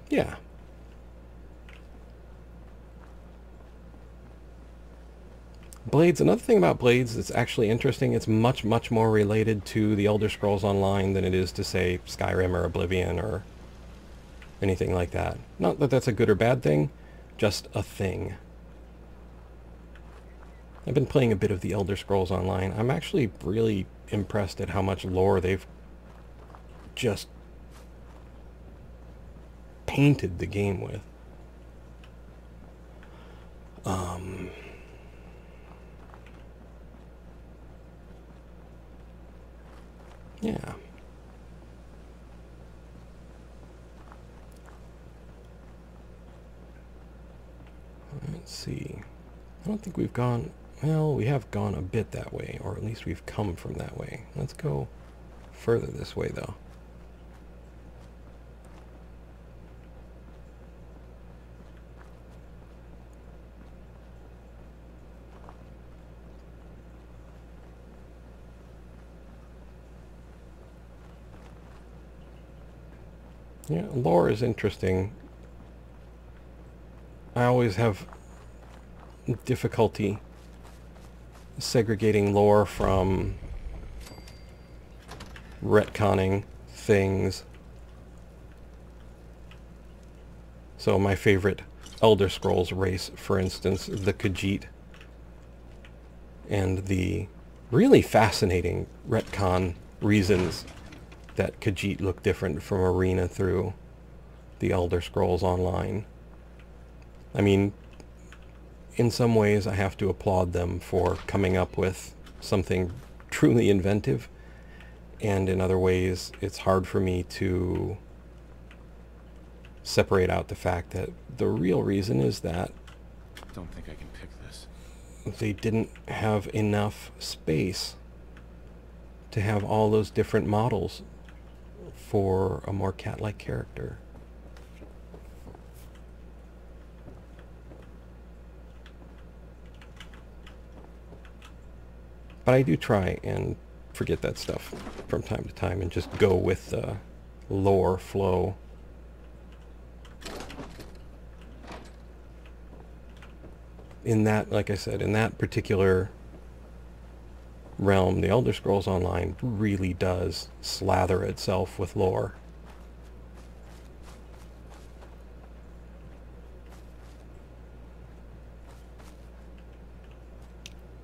Yeah. Blades, another thing about Blades that's actually interesting, it's much, much more related to the Elder Scrolls Online than it is to, say, Skyrim or Oblivion or anything like that. Not that that's a good or bad thing, just a thing. I've been playing a bit of the Elder Scrolls Online. I'm actually really impressed at how much lore they've just painted the game with. Yeah. Let's see. I don't think we've gone... Well, we have gone a bit that way, or at least we've come from that way. Let's go further this way, though. Yeah, lore is interesting. I always have difficulty segregating lore from retconning things. So my favorite Elder Scrolls race, for instance, the Khajiit, and the really fascinating retcon reasons that Khajiit look different from Arena through the Elder Scrolls Online. I mean, in some ways I have to applaud them for coming up with something truly inventive, and in other ways it's hard for me to separate out the fact that the real reason is that Don't think I can pick this. they didn't have enough space to have all those different models for a more cat-like character. But I do try and forget that stuff from time to time and just go with the lore flow. In that, like I said, in that particular realm, the Elder Scrolls Online really does slather itself with lore.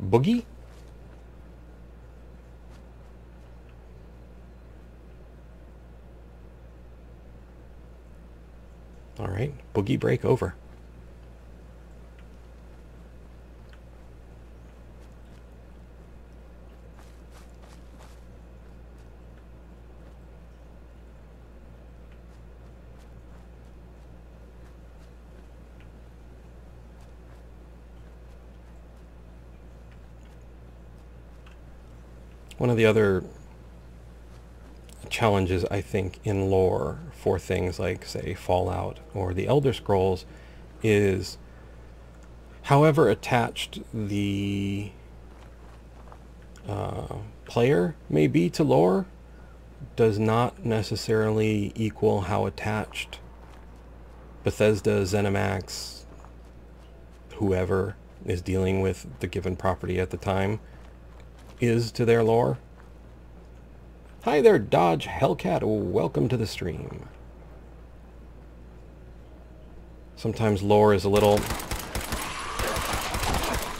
Boogie? All right, boogie break over. One of the other challenges, I think, in lore for things like, say, Fallout or the Elder Scrolls is however attached the player may be to lore does not necessarily equal how attached Bethesda, ZeniMax, whoever is dealing with the given property at the time is to their lore. Hi there, Dodge Hellcat. Welcome to the stream. Sometimes lore is a little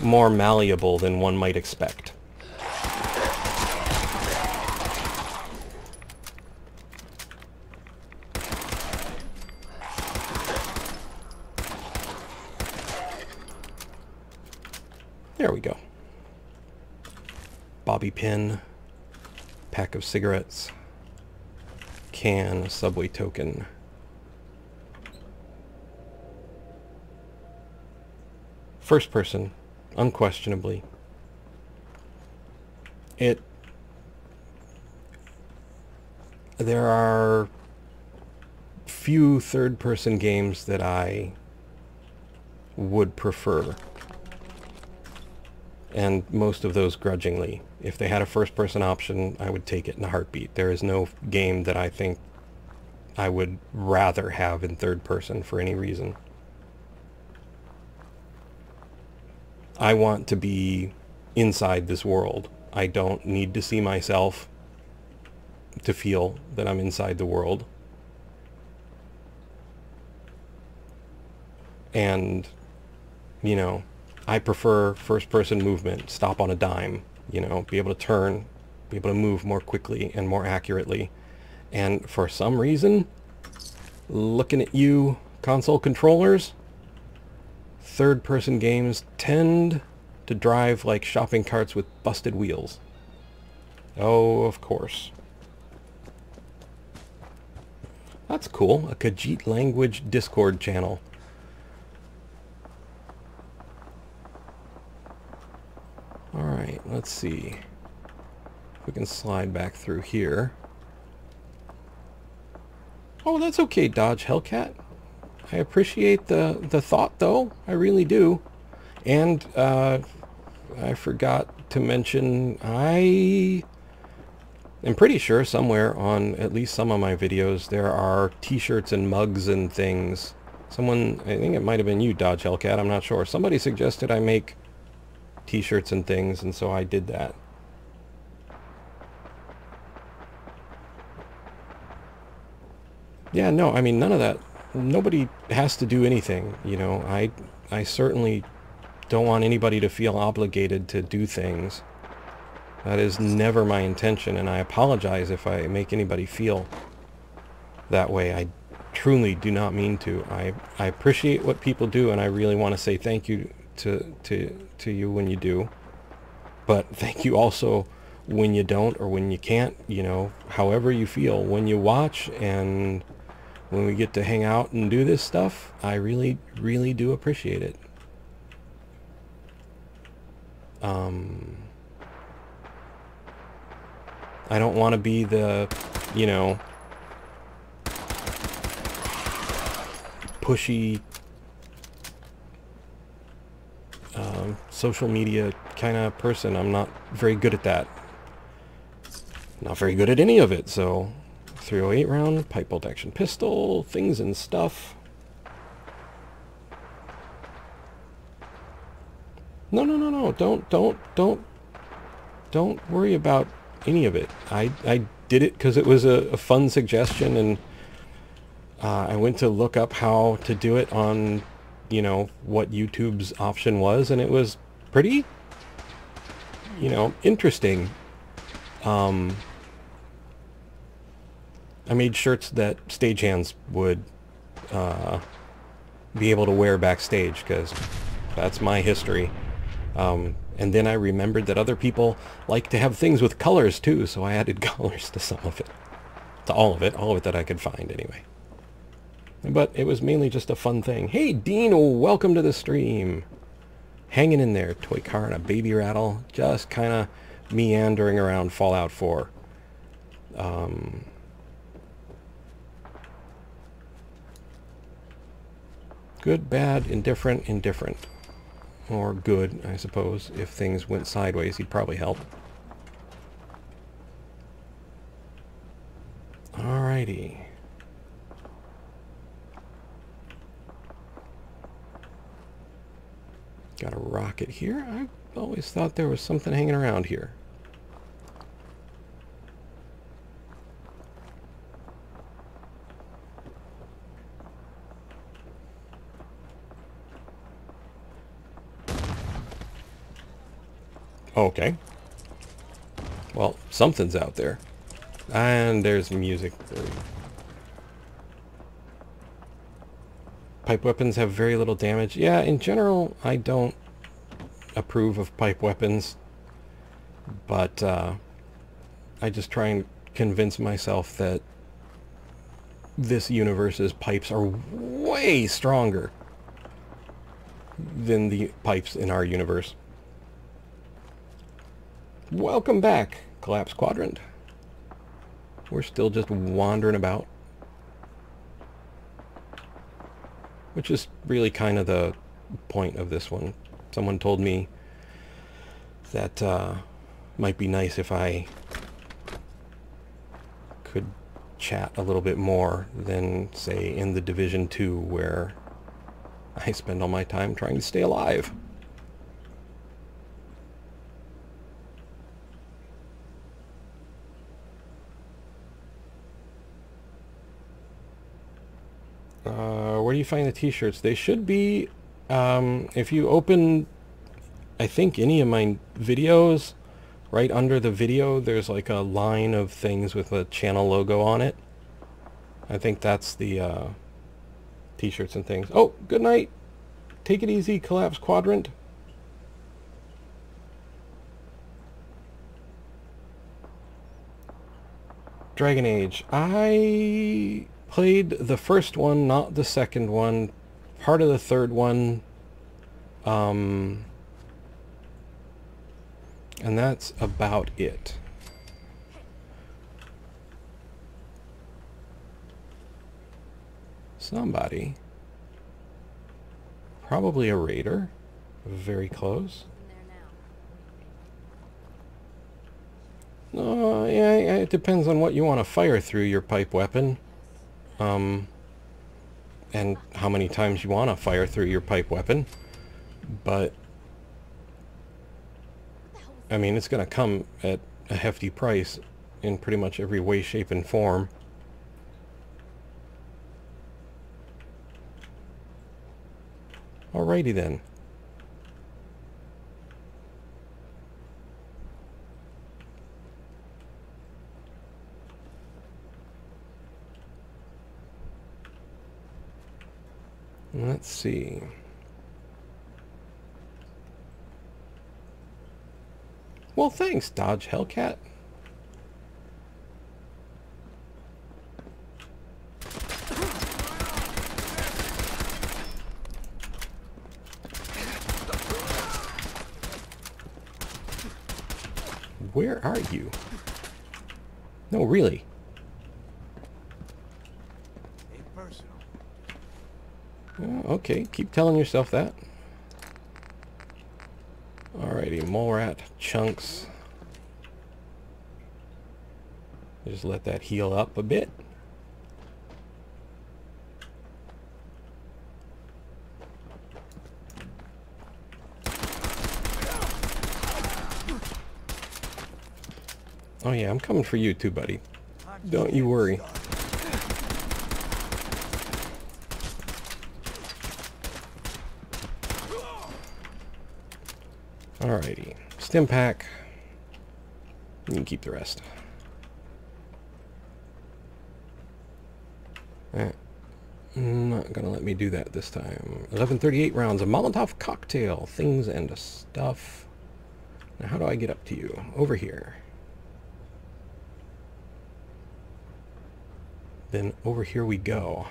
more malleable than one might expect. There we go. Bobby pin, pack of cigarettes, can, subway token. First person, unquestionably. There are few third-person games that I would prefer. And most of those grudgingly. If they had a first-person option, I would take it in a heartbeat. There is no game that I think I would rather have in third person for any reason. I want to be inside this world. I don't need to see myself to feel that I'm inside the world. And, you know, I prefer first-person movement, stop on a dime, you know, be able to turn, be able to move more quickly and more accurately. And for some reason, looking at you console controllers, third-person games tend to drive like shopping carts with busted wheels. Oh, of course. That's cool, a Khajiit language Discord channel. Alright, let's see if we can slide back through here. Oh, that's okay, Dodge Hellcat. I appreciate the thought, though. I really do. And I forgot to mention, I am pretty sure somewhere on at least some of my videos there are t-shirts and mugs and things. Someone, I think it might have been you, Dodge Hellcat, I'm not sure. Somebody suggested I make t-shirts and things, and so I did that. Yeah, no, I mean, none of that. Nobody has to do anything, you know. I certainly don't want anybody to feel obligated to do things. That is never my intention, and I apologize if I make anybody feel that way. I truly do not mean to. I appreciate what people do, and I really want to say thank you to you when you do, but thank you also when you don't or when you can't, you know, however you feel. When you watch and when we get to hang out and do this stuff, I really, really do appreciate it. I don't want to be the, you know, pushy social media kind of person. I'm not very good at that. Not very good at any of it, so 308 round, pipe bolt action pistol, things and stuff. No, don't worry about any of it. I did it because it was a fun suggestion, and I went to look up how to do it on, you know, what YouTube's option was, and it was pretty, you know, interesting. I made shirts that stagehands would be able to wear backstage, because that's my history. And then I remembered that other people like to have things with colors too, so I added colors to some of it. To all of it that I could find anyway. But it was mainly just a fun thing. Hey Dean, welcome to the stream. Hanging in there, toy car and a baby rattle, just kind of meandering around Fallout 4. Good, bad, indifferent, indifferent. Or good, I suppose. If things went sideways, he'd probably help. Alrighty. Got a rocket here. I always thought there was something hanging around here. Okay. Well, something's out there. And there's music. Pipe weapons have very little damage. Yeah, in general, I don't approve of pipe weapons. But I just try and convince myself that this universe's pipes are way stronger than the pipes in our universe. Welcome back, Collapse Quadrant. We're still just wandering about. Which is really kind of the point of this one. Someone told me that might be nice if I could chat a little bit more than, say, in the Division 2, where I spend all my time trying to stay alive. Where do you find the t-shirts? They should be, if you open, I think, any of my videos, right under the video, there's like a line of things with a channel logo on it. I think that's the t-shirts and things. Oh, good night. Take it easy, Collapse Quadrant. Dragon Age. I played the first one, not the second one. Part of the third one. And that's about it. Somebody. Probably a raider. Very close. Yeah, it depends on what you want to fire through your pipe weapon. And how many times you want to fire through your pipe weapon. But I mean, it's going to come at a hefty price in pretty much every way, shape, and form. Alrighty then. Let's see. Well, thanks, Dodge Hellcat. Where are you? No, really. Okay, keep telling yourself that. Alrighty, mole rat chunks. Just let that heal up a bit. Oh yeah, I'm coming for you too, buddy. Don't you worry. Alrighty, stim pack. You can keep the rest. Not gonna let me do that this time. 1138 rounds of Molotov cocktail, things and stuff. Now how do I get up to you? Over here. Then over here we go.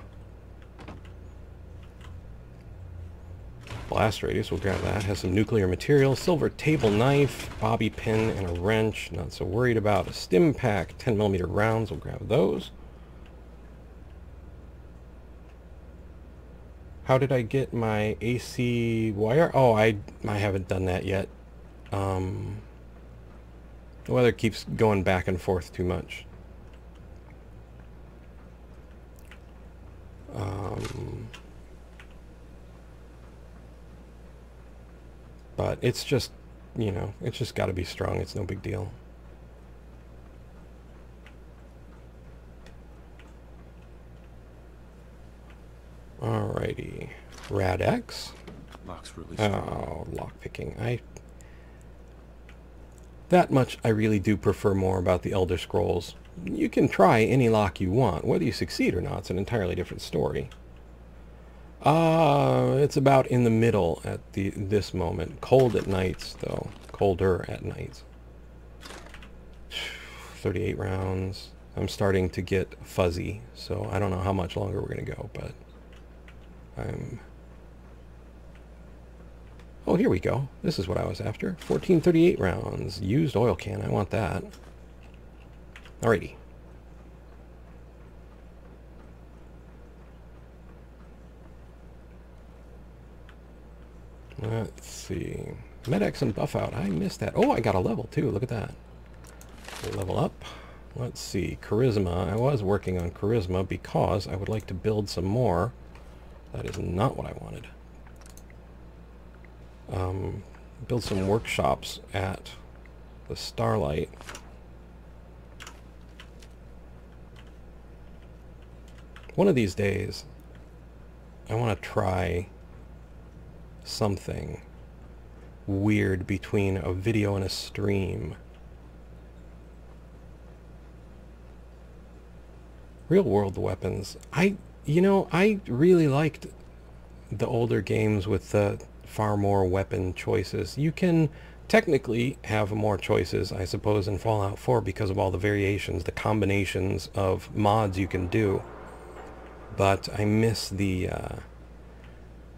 Blast radius, we'll grab that. Has some nuclear material, silver table knife, bobby pin, and a wrench. Not so worried about a stim pack. 10mm rounds, we'll grab those. How did I get my AC wire? Oh, I haven't done that yet. The weather keeps going back and forth too much. But it's just, you know, it's just got to be strong. It's no big deal. Alrighty. Rad X. Lock's really strong. Oh, lockpicking. That much I really do prefer more about the Elder Scrolls. You can try any lock you want. Whether you succeed or not, it's an entirely different story. It's about in the middle at this moment. Cold at nights, though. Colder at nights. 38 rounds. I'm starting to get fuzzy, so I don't know how much longer we're going to go, but I'm... Oh, here we go. This is what I was after. 1438 rounds. Used oil can. I want that. Alrighty. Let's see. Med-X and buff out. I missed that. Oh, I got a level too. Look at that. Level up. Let's see. Charisma. I was working on charisma because I would like to build some more. That is not what I wanted. Build some workshops at the Starlight. One of these days, I want to try something weird between a video and a stream. Real world weapons. I really liked the older games with the far more weapon choices. You can technically have more choices, I suppose, in Fallout 4 because of all the variations, the combinations of mods you can do. But I miss the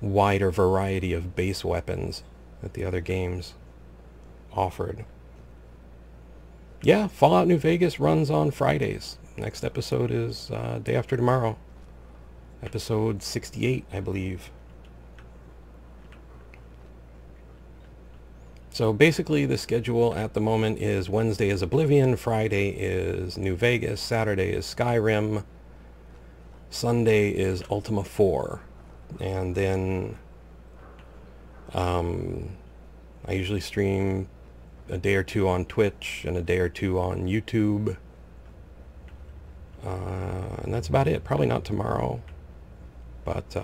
wider variety of base weapons that the other games offered. Yeah, Fallout New Vegas runs on Fridays. Next episode is day after tomorrow. Episode 68, I believe. So basically the schedule at the moment is Wednesday is Oblivion, Friday is New Vegas, Saturday is Skyrim, Sunday is Ultima 4, and then I usually stream a day or two on Twitch and a day or two on YouTube, and that's about it. Probably not tomorrow, but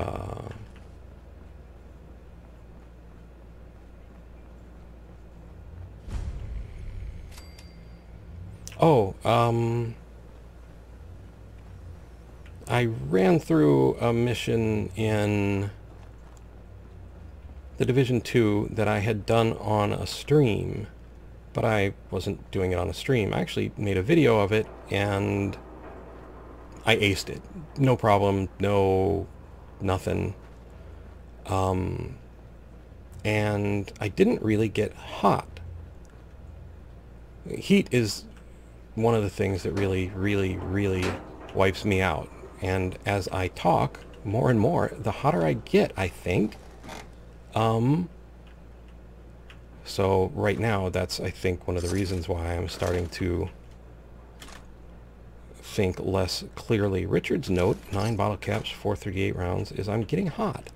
I ran through a mission in the Division 2 that I had done on a stream, but I wasn't doing it on a stream. I actually made a video of it, and I aced it. No problem, nothing. And I didn't really get hot. Heat is one of the things that really wipes me out. And as I talk more and more, the hotter I get, I think. So right now, that's, I think, one of the reasons why I'm starting to think less clearly. Richard's note, 9 bottle caps, 438 rounds, is I'm getting hot.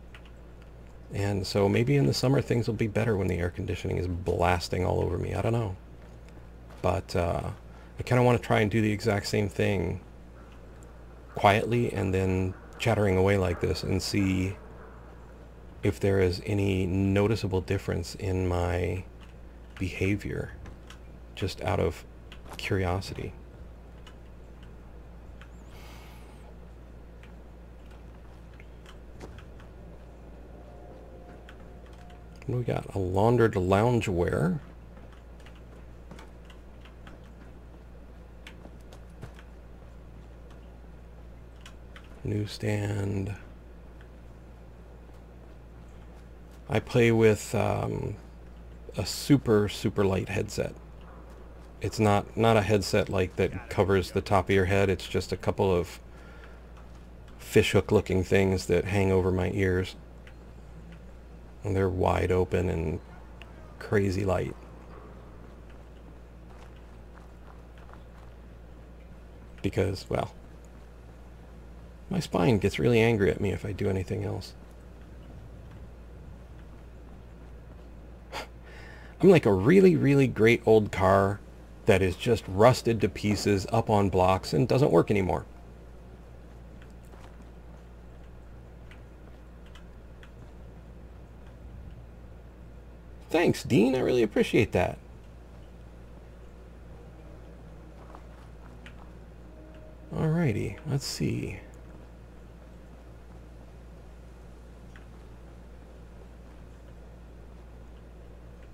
And so maybe in the summer things will be better when the air conditioning is blasting all over me. I don't know. But I kind of want to try and do the exact same thing quietly and then chattering away like this and see if there is any noticeable difference in my behavior, just out of curiosity. What do we got? A laundered loungewear. Newsstand. I play with a super light headset. It's not a headset like that covers the top of your head. It's just a couple of fishhook looking things that hang over my ears. And they're wide open and crazy light. Because, well, my spine gets really angry at me if I do anything else. I'm like a really great old car that is just rusted to pieces up on blocks and doesn't work anymore. Thanks, Dean. I really appreciate that. Alrighty, let's see.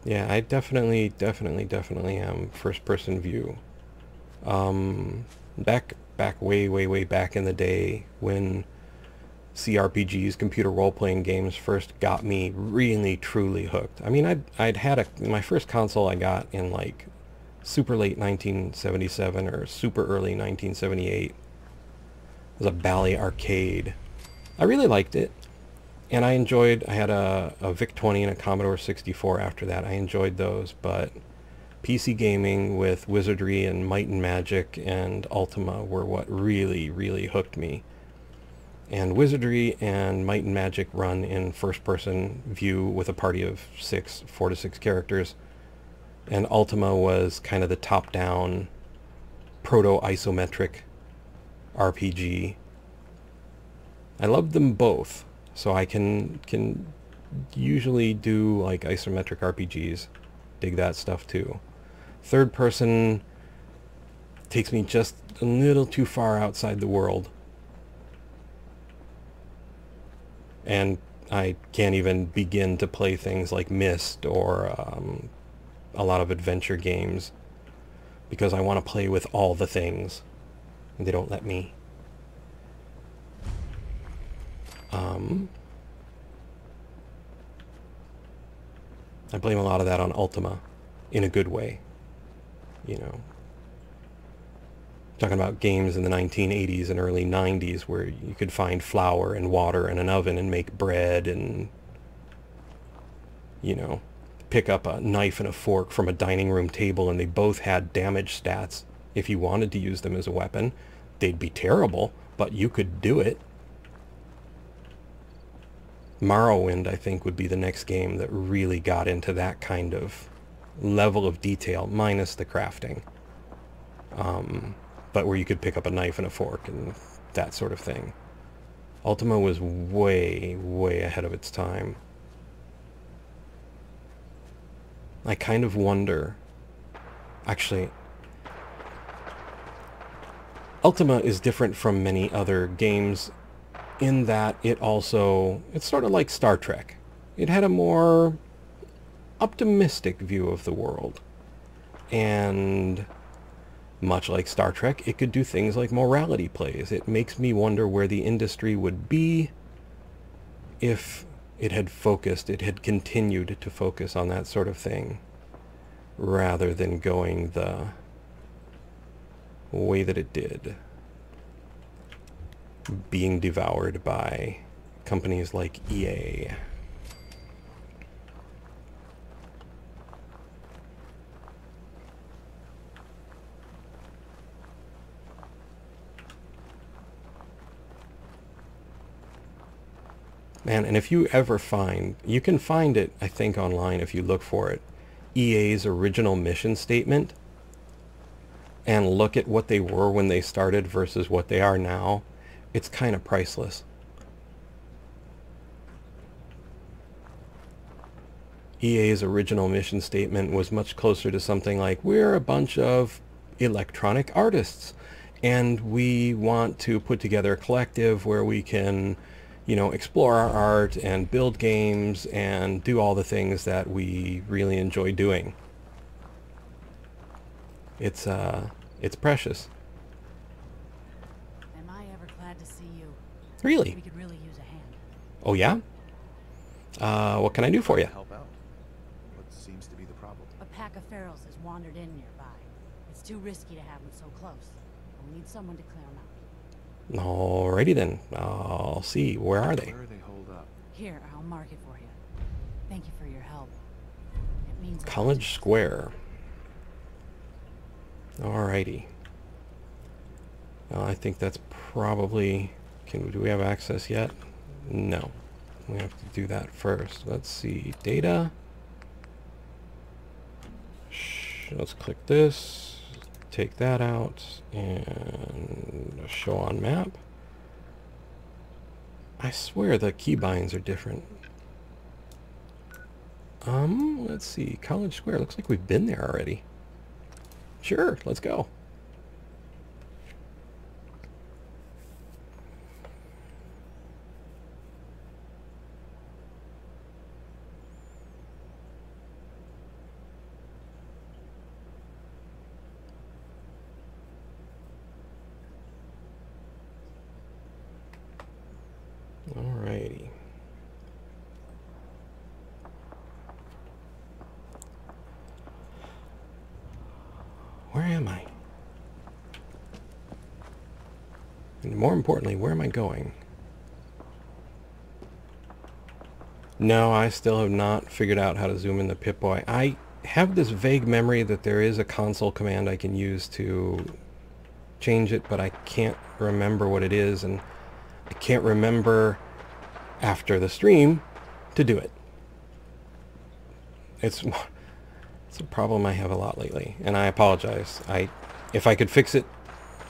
Yeah, I definitely am first-person view. Back way back in the day when CRPGs, computer role-playing games, first got me really truly hooked. I mean, I'd had my first console I got in like super late 1977 or super early 1978. It was a Bally arcade. I really liked it. And I had a VIC-20 and a Commodore 64 after that. I enjoyed those, but PC gaming with Wizardry and Might and Magic and Ultima were what really hooked me. And Wizardry and Might and Magic run in first-person view with a party of 4 to 6 characters. And Ultima was kind of the top-down, proto-isometric RPG. I loved them both. So I can usually do like isometric RPGs. Dig that stuff too. Third person takes me just a little too far outside the world. And I can't even begin to play things like Myst or a lot of adventure games because I want to play with all the things. And they don't let me. I blame a lot of that on Ultima, in a good way, you know. Talking about games in the 1980s and early 90s where you could find flour and water and an oven and make bread and, you know, pick up a knife and a fork from a dining room table and they both had damage stats. If you wanted to use them as a weapon, they'd be terrible, but you could do it. Morrowind, I think, would be the next game that really got into that kind of level of detail, minus the crafting. But where you could pick up a knife and a fork and that sort of thing. Ultima was way ahead of its time. I kind of wonder... Actually, Ultima is different from many other games in that it's sort of like Star Trek. It had a more optimistic view of the world. And much like Star Trek, it could do things like morality plays. It makes me wonder where the industry would be if it had continued to focus on that sort of thing, rather than going the way that it did. Being devoured by companies like EA. Man, and if you ever you can find it, I think, online if you look for it, EA's original mission statement, and look at what they were when they started versus what they are now. It's kind of priceless. EA's original mission statement was much closer to something like, we're a bunch of electronic artists, and we want to put together a collective where we can, you know, explore our art and build games and do all the things that we really enjoy doing. It's precious. Am I ever glad to see you? Really? We could really use a hand. Oh yeah? What can I do for you? Help out. What seems to be the problem? A pack of ferals has wandered in nearby. It's too risky to have them so close. We need someone to clear them out. Alrighty then. I'll see. Where are they? Where are they holed up? Here, I'll mark it for you. Thank you for your help. It means a lot to College me. Square. Alrighty. Well, I think that's probably... do we have access yet? No. We have to do that first. Let's see. Data. Let's click this. Take that out. And show on map. I swear the keybinds are different. Let's see. College Square. Looks like we've been there already. Sure, let's go. Alrighty. Where am I? And more importantly, where am I going? No, I still have not figured out how to zoom in the Pip-Boy. I have this vague memory that there is a console command I can use to change it, but I can't remember what it is, and I can't remember after the stream to do it. It's a problem I have a lot lately, and I apologize. If I could fix it,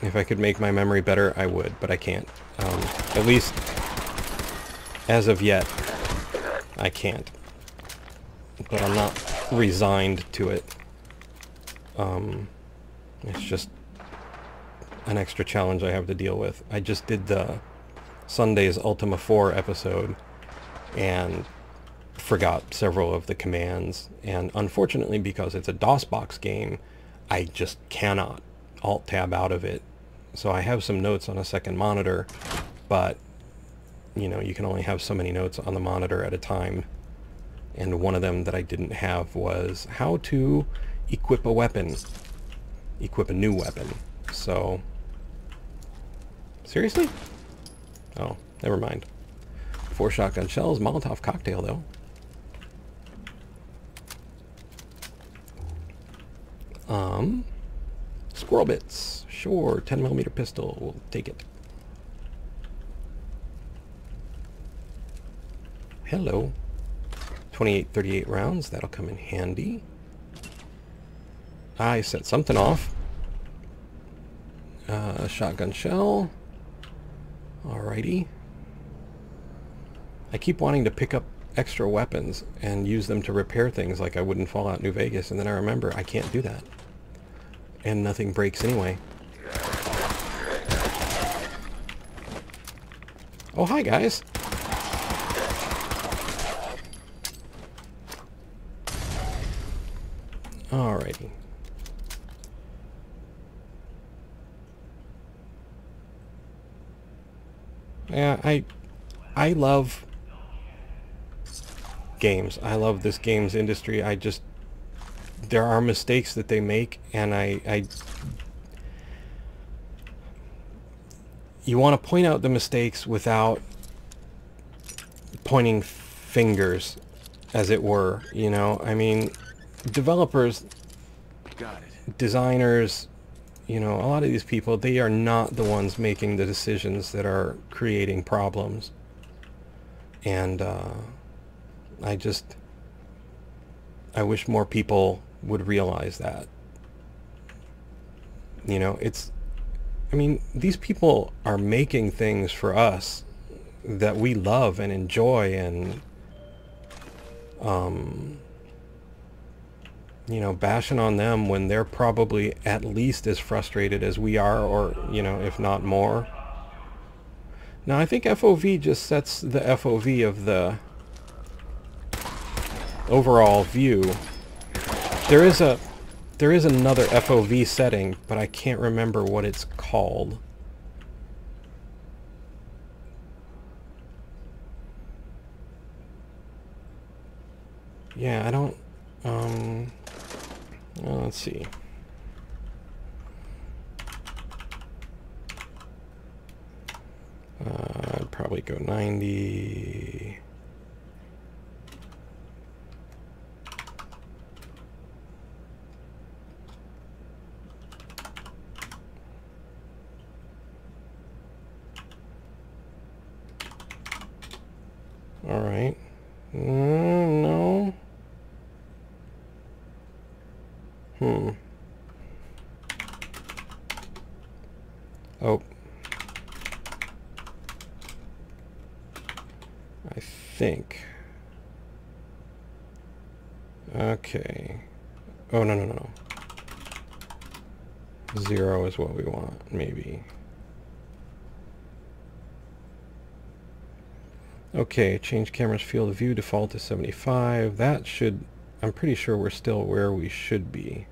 if I could make my memory better, I would, but I can't. At least, as of yet, I can't. But I'm not resigned to it. It's just an extra challenge I have to deal with. I just did the Sunday's Ultima 4 episode, and forgot several of the commands, and unfortunately, because it's a DOSBox game, I just cannot Alt-Tab out of it. So I have some notes on a second monitor, but you know, you can only have so many notes on the monitor at a time, and one of them that I didn't have was how to equip a weapon, equip a new weapon. So seriously? Oh, never mind. 4 shotgun shells, Molotov cocktail though. Squirrel bits. Sure, 10mm pistol. We'll take it. Hello. 28-38 rounds. That'll come in handy. I set something off. Shotgun shell. Alrighty. I keep wanting to pick up extra weapons and use them to repair things like I would in Fallout New Vegas, and then I remember I can't do that. And nothing breaks anyway. Oh, hi guys! Alrighty. Yeah, I love games. I love this games industry. There are mistakes that they make, and you want to point out the mistakes without pointing fingers, as it were, you know? I mean, developers, designers, you know, a lot of these people, they are not the ones making the decisions that are creating problems. And I wish more people would realize that. You know, I mean, these people are making things for us that we love and enjoy, and you know, bashing on them when they're probably at least as frustrated as we are, or, you know, if not more. Now, I think FOV just sets the FOV of the overall view. There is another FOV setting, but I can't remember what it's called. Yeah, I don't... well, let's see. I'd probably go 90. All right. No. Oh. I think. Okay. Oh, no, no, no, no. 0 is what we want, maybe. Okay, change camera's field of view, default to 75. That should... I'm pretty sure we're still where we should be.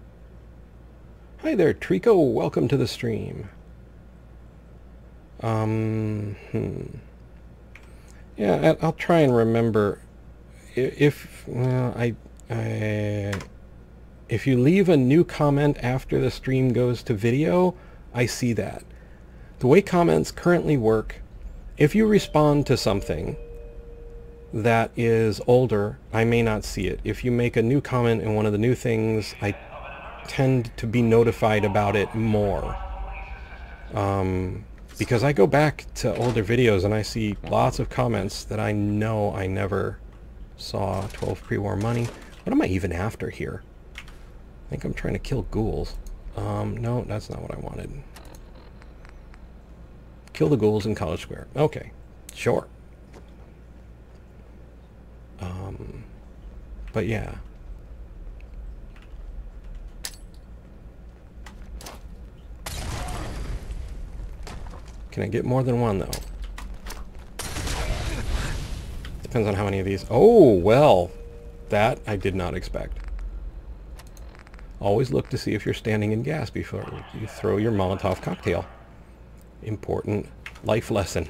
Hi there, Trico. Welcome to the stream. Yeah, I'll try and remember. If if you leave a new comment after the stream goes to video, I see that. The way comments currently work, if you respond to something that is older, I may not see it. If you make a new comment in one of the new things, I tend to be notified about it more. Because I go back to older videos and I see lots of comments that I know I never saw. 12 pre-war money. What am I even after here? I think I'm trying to kill ghouls. No, that's not what I wanted. Kill the ghouls in College Square. Okay, sure. But yeah. Can I get more than one, though? Depends on how many of these... Oh, well, that I did not expect. Always look to see if you're standing in gas before you throw your Molotov cocktail. Important life lesson.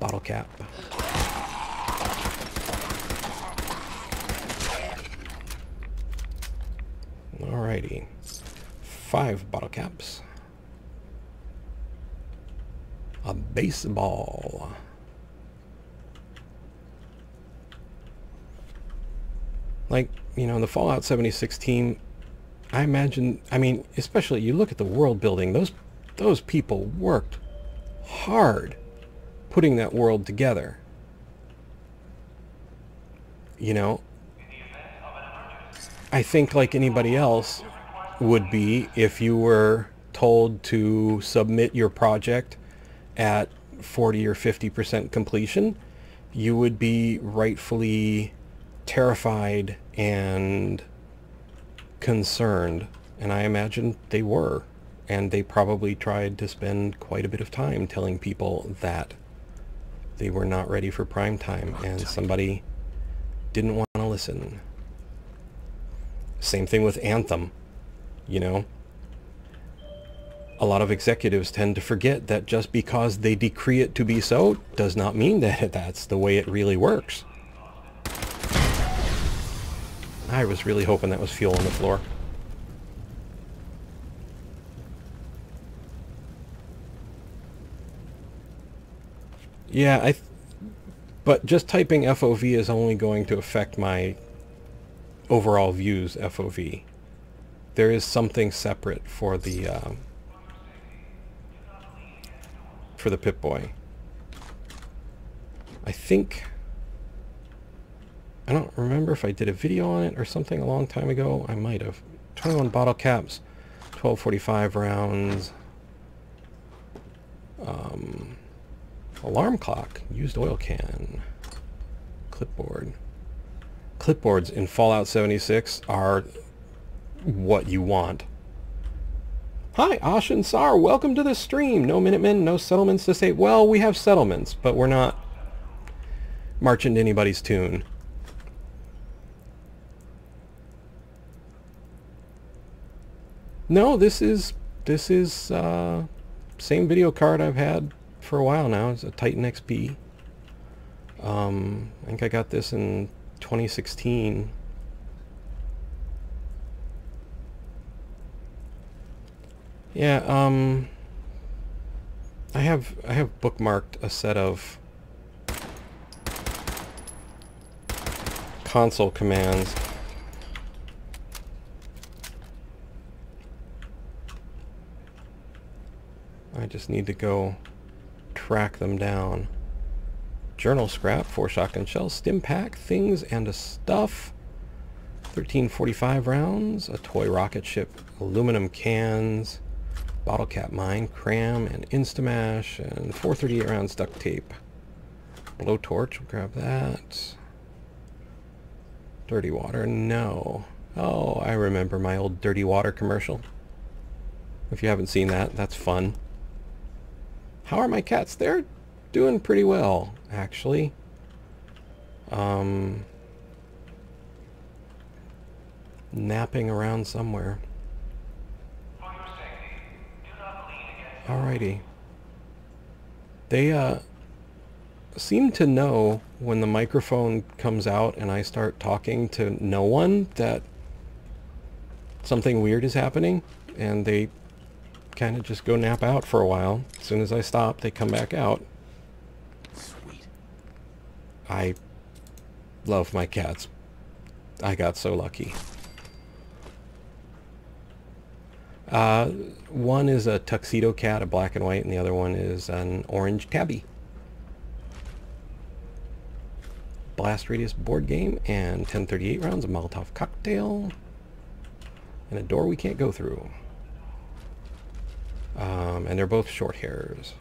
Bottle cap. Alrighty. 5 bottle caps. A baseball. Like, you know, the Fallout 76 team, I imagine, I mean, especially you look at the world building, those people worked hard putting that world together. You know, I think like anybody else would be, if you were told to submit your project at 40 or 50% completion, you would be rightfully terrified and concerned. And I imagine they were. And they probably tried to spend quite a bit of time telling people that they were not ready for prime time, and somebody didn't want to listen. Same thing with Anthem, you know. A lot of executives tend to forget that just because they decree it to be so does not mean that that's the way it really works. I was really hoping that was fuel on the floor. Yeah, but just typing FOV is only going to affect my overall views FOV. There is something separate for the Pip-Boy. I think, I don't remember if I did a video on it or something a long time ago. I might have. 21 bottle caps, 1245 rounds, alarm clock, used oil can, clipboard. Clipboards in Fallout 76 are what you want. Hi, Ash and Sar, welcome to the stream. No Minutemen, no settlements to say. Well, we have settlements, but we're not marching to anybody's tune. No, this is same video card I've had for a while now. It's a Titan XP. I think I got this in 2016. Yeah, I have bookmarked a set of console commands. I just need to go track them down. Journal scrap, 4 shotgun shells, stim pack, things and a stuff, 1345 rounds, a toy rocket ship, aluminum cans, bottle cap mine, cram, and Instamash, and 438 rounds duct tape. Blowtorch, we'll grab that. Dirty water, no. Oh, I remember my old dirty water commercial. If you haven't seen that, that's fun. How are my cats? They're doing pretty well, actually. Napping around somewhere. Alrighty. They seem to know when the microphone comes out and I start talking to no one that something weird is happening, and they kind of just go nap out for a while. As soon as I stop, they come back out. Sweet. I love my cats. I got so lucky. One is a tuxedo cat, a black and white, and the other one is an orange tabby. Blast radius board game and 1038 rounds of Molotov cocktail. And a door we can't go through. And they're both short hairs.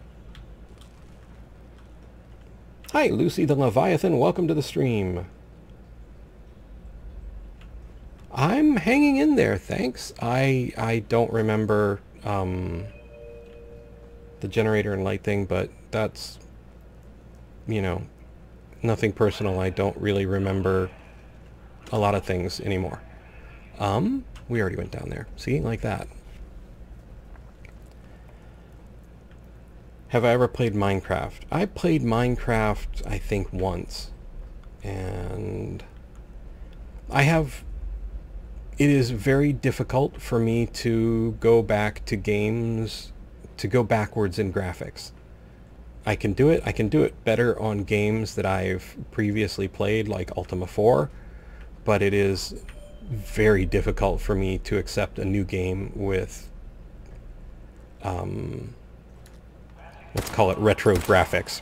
Hi, Lucy the Leviathan. Welcome to the stream. I'm hanging in there, thanks. I don't remember the generator and light thing, but that's, you know, nothing personal. I don't really remember a lot of things anymore. We already went down there. See, like that. Have I ever played Minecraft? I played Minecraft, I think, once. And I have... It is very difficult for me to go back to games, to go backwards in graphics. I can do it. I can do it better on games that I've previously played, like Ultima 4, but it is very difficult for me to accept a new game with, let's call it retro graphics.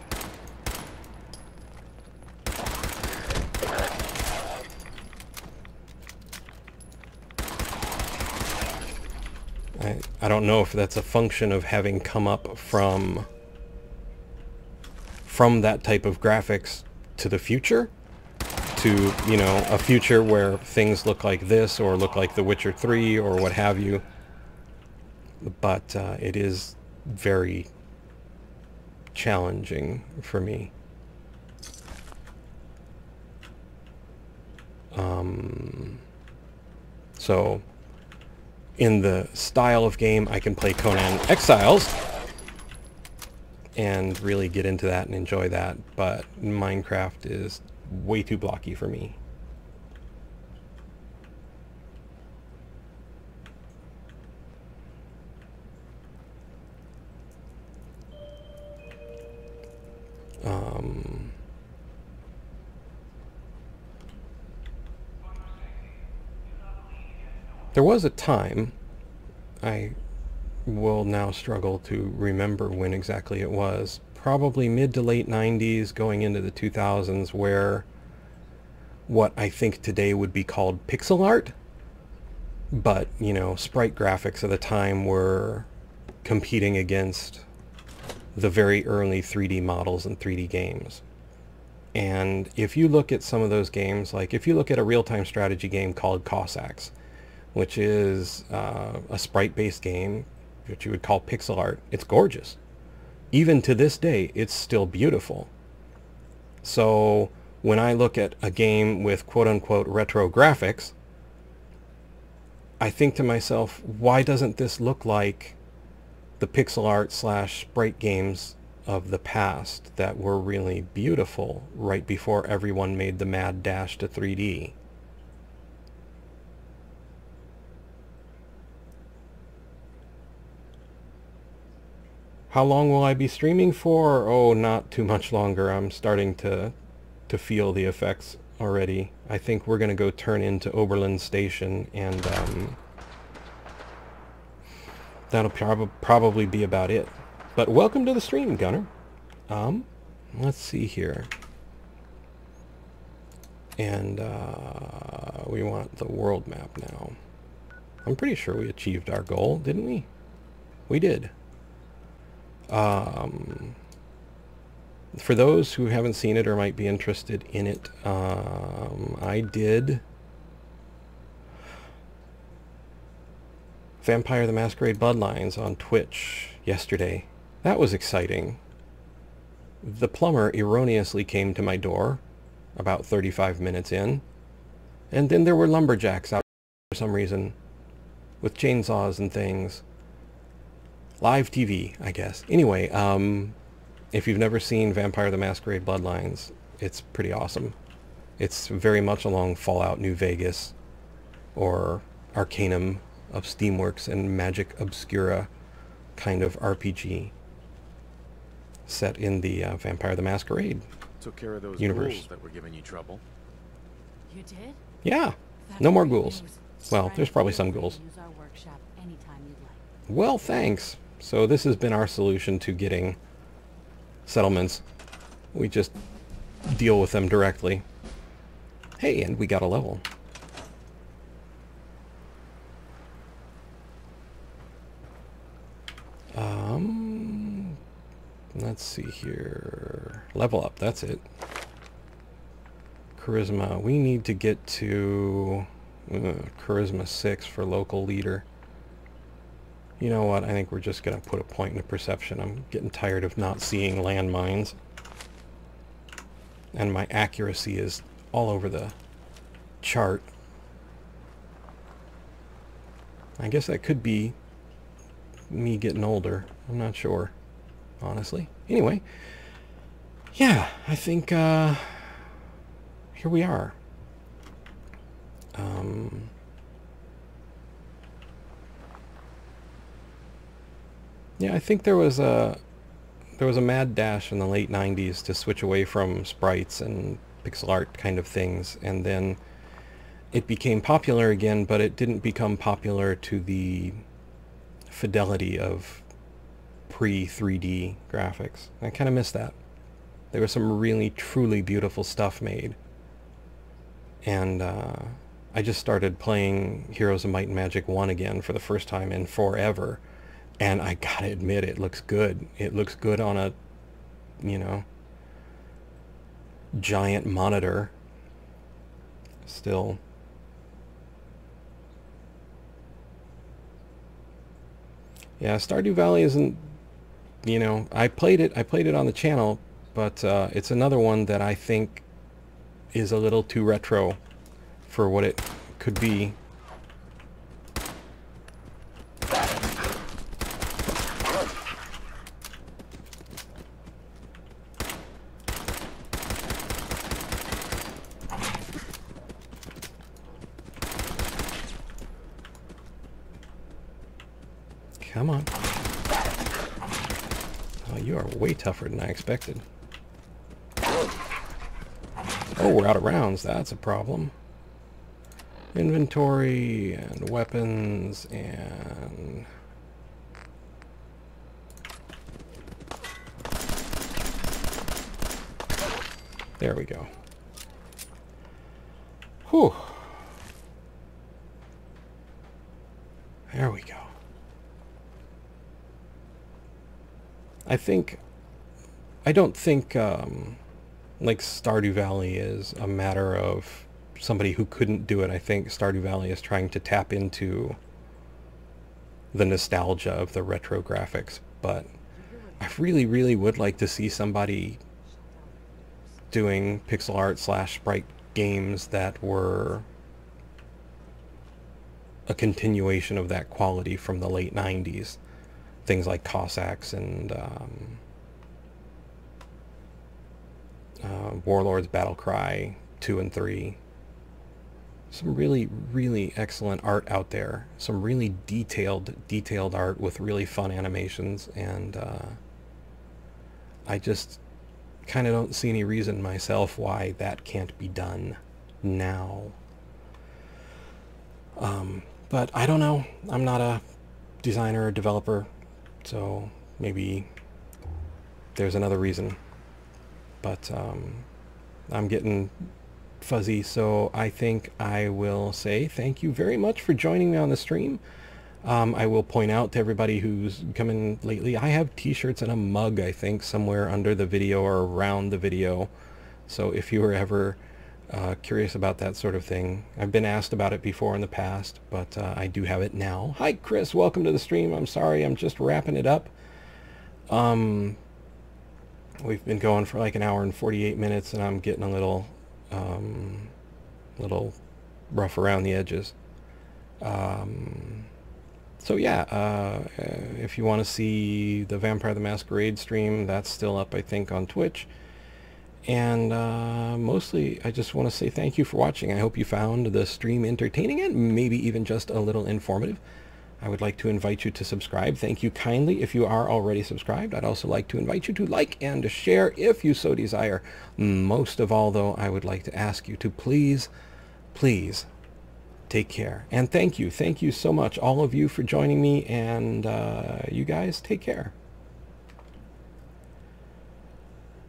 I don't know if that's a function of having come up from that type of graphics to the future, to, you know, a future where things look like this or look like The Witcher 3 or what have you. But it is very challenging for me. So in the style of game, I can play Conan Exiles and really get into that and enjoy that, but Minecraft is way too blocky for me. There was a time, I will now struggle to remember when exactly it was, probably mid to late 90s going into the 2000s, where what I think today would be called pixel art, but, you know, sprite graphics at the time were competing against the very early 3D models and 3D games. And if you look at some of those games, like if you look at a real-time strategy game called Cossacks, which is a sprite-based game, which you would call pixel art, it's gorgeous. Even to this day, it's still beautiful. So when I look at a game with quote-unquote retro graphics, I think to myself, why doesn't this look like the pixel art / sprite games of the past that were really beautiful right before everyone made the mad dash to 3D. How long will I be streaming for? Oh, not too much longer. I'm starting to feel the effects already. I think we're going to go turn into Oberlin Station, and that'll probably be about it. But welcome to the stream, Gunner. Let's see here. And we want the world map now. I'm pretty sure we achieved our goal, didn't we? We did. For those who haven't seen it or might be interested in it, I did Vampire the Masquerade Bloodlines on Twitch yesterday. That was exciting. The plumber erroneously came to my door about 35 minutes in, and then there were lumberjacks out for some reason with chainsaws and things. Live TV, I guess. Anyway, if you've never seen Vampire the Masquerade Bloodlines, it's pretty awesome. It's very much along Fallout New Vegas or Arcanum of Steamworks and Magic Obscura kind of RPG set in the Vampire the Masquerade Took care of those universe. ghouls that were giving you trouble. You did? Yeah, That's no more great ghouls. news. Well, there's probably some Use ghouls. our workshop anytime you'd like. Well, thanks. So this has been our solution to getting settlements. We just deal with them directly. Hey, and we got a level. Let's see here. Level up, that's it. Charisma. We need to get to Charisma 6 for local leader. You know what? I think we're just going to put a point into perception. I'm getting tired of not seeing landmines. And my accuracy is all over the chart. I guess that could be me getting older. I'm not sure, honestly. Anyway, yeah, I think here we are. Yeah, I think there was a mad dash in the late 90s to switch away from sprites and pixel art kind of things, and then it became popular again, but it didn't become popular to the fidelity of pre-3D graphics. I kind of miss that. There was some really, truly beautiful stuff made. And I just started playing Heroes of Might and Magic 1 again for the first time in forever. And I gotta admit, it looks good. It looks good on a, you know, giant monitor. Still. Yeah, Stardew Valley isn't, you know, I played it on the channel, but it's another one that I think is a little too retro for what it could be. Come on. Oh, you are way tougher than I expected. Oh, we're out of rounds. That's a problem. Inventory and weapons and... There we go. Whew. There we go. I don't think like Stardew Valley is a matter of somebody who couldn't do it. I think Stardew Valley is trying to tap into the nostalgia of the retro graphics, but I really, really would like to see somebody doing pixel art / sprite games that were a continuation of that quality from the late 90s. Things like Cossacks and Warlord's Battle Cry 2 and 3. Some really, really excellent art out there. Some really detailed art with really fun animations, and I just kind of don't see any reason myself why that can't be done now. But I don't know. I'm not a designer or developer, so maybe there's another reason. But I'm getting fuzzy, so I think I will say thank you very much for joining me on the stream. I will point out to everybody who's come in lately, I have t-shirts and a mug, I think, somewhere under the video or around the video. So if you were ever curious about that sort of thing, I've been asked about it before in the past, but I do have it now. Hi Chris, welcome to the stream. I'm sorry, I'm just wrapping it up. We've been going for like an hour and 48 minutes, and I'm getting a little rough around the edges. So yeah, if you want to see the Vampire the Masquerade stream, that's still up, I think, on Twitch. And mostly, I just want to say thank you for watching. I hope you found the stream entertaining and maybe even just a little informative. I would like to invite you to subscribe. Thank you kindly if you are already subscribed. I'd also like to invite you to like and to share if you so desire. Most of all, though, I would like to ask you to please, please take care. And thank you so much, all of you, for joining me, and you guys take care.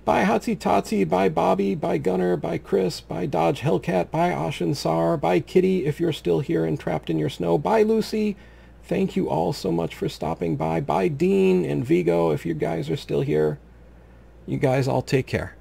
Bye Hotsy Totsy, bye Bobby, bye Gunner, bye Chris, bye Dodge Hellcat, bye Ashen Sar, bye Kitty if you're still here and trapped in your snow, bye Lucy. Thank you all so much for stopping by. Bye Dean and Vigo if you guys are still here. You guys all take care.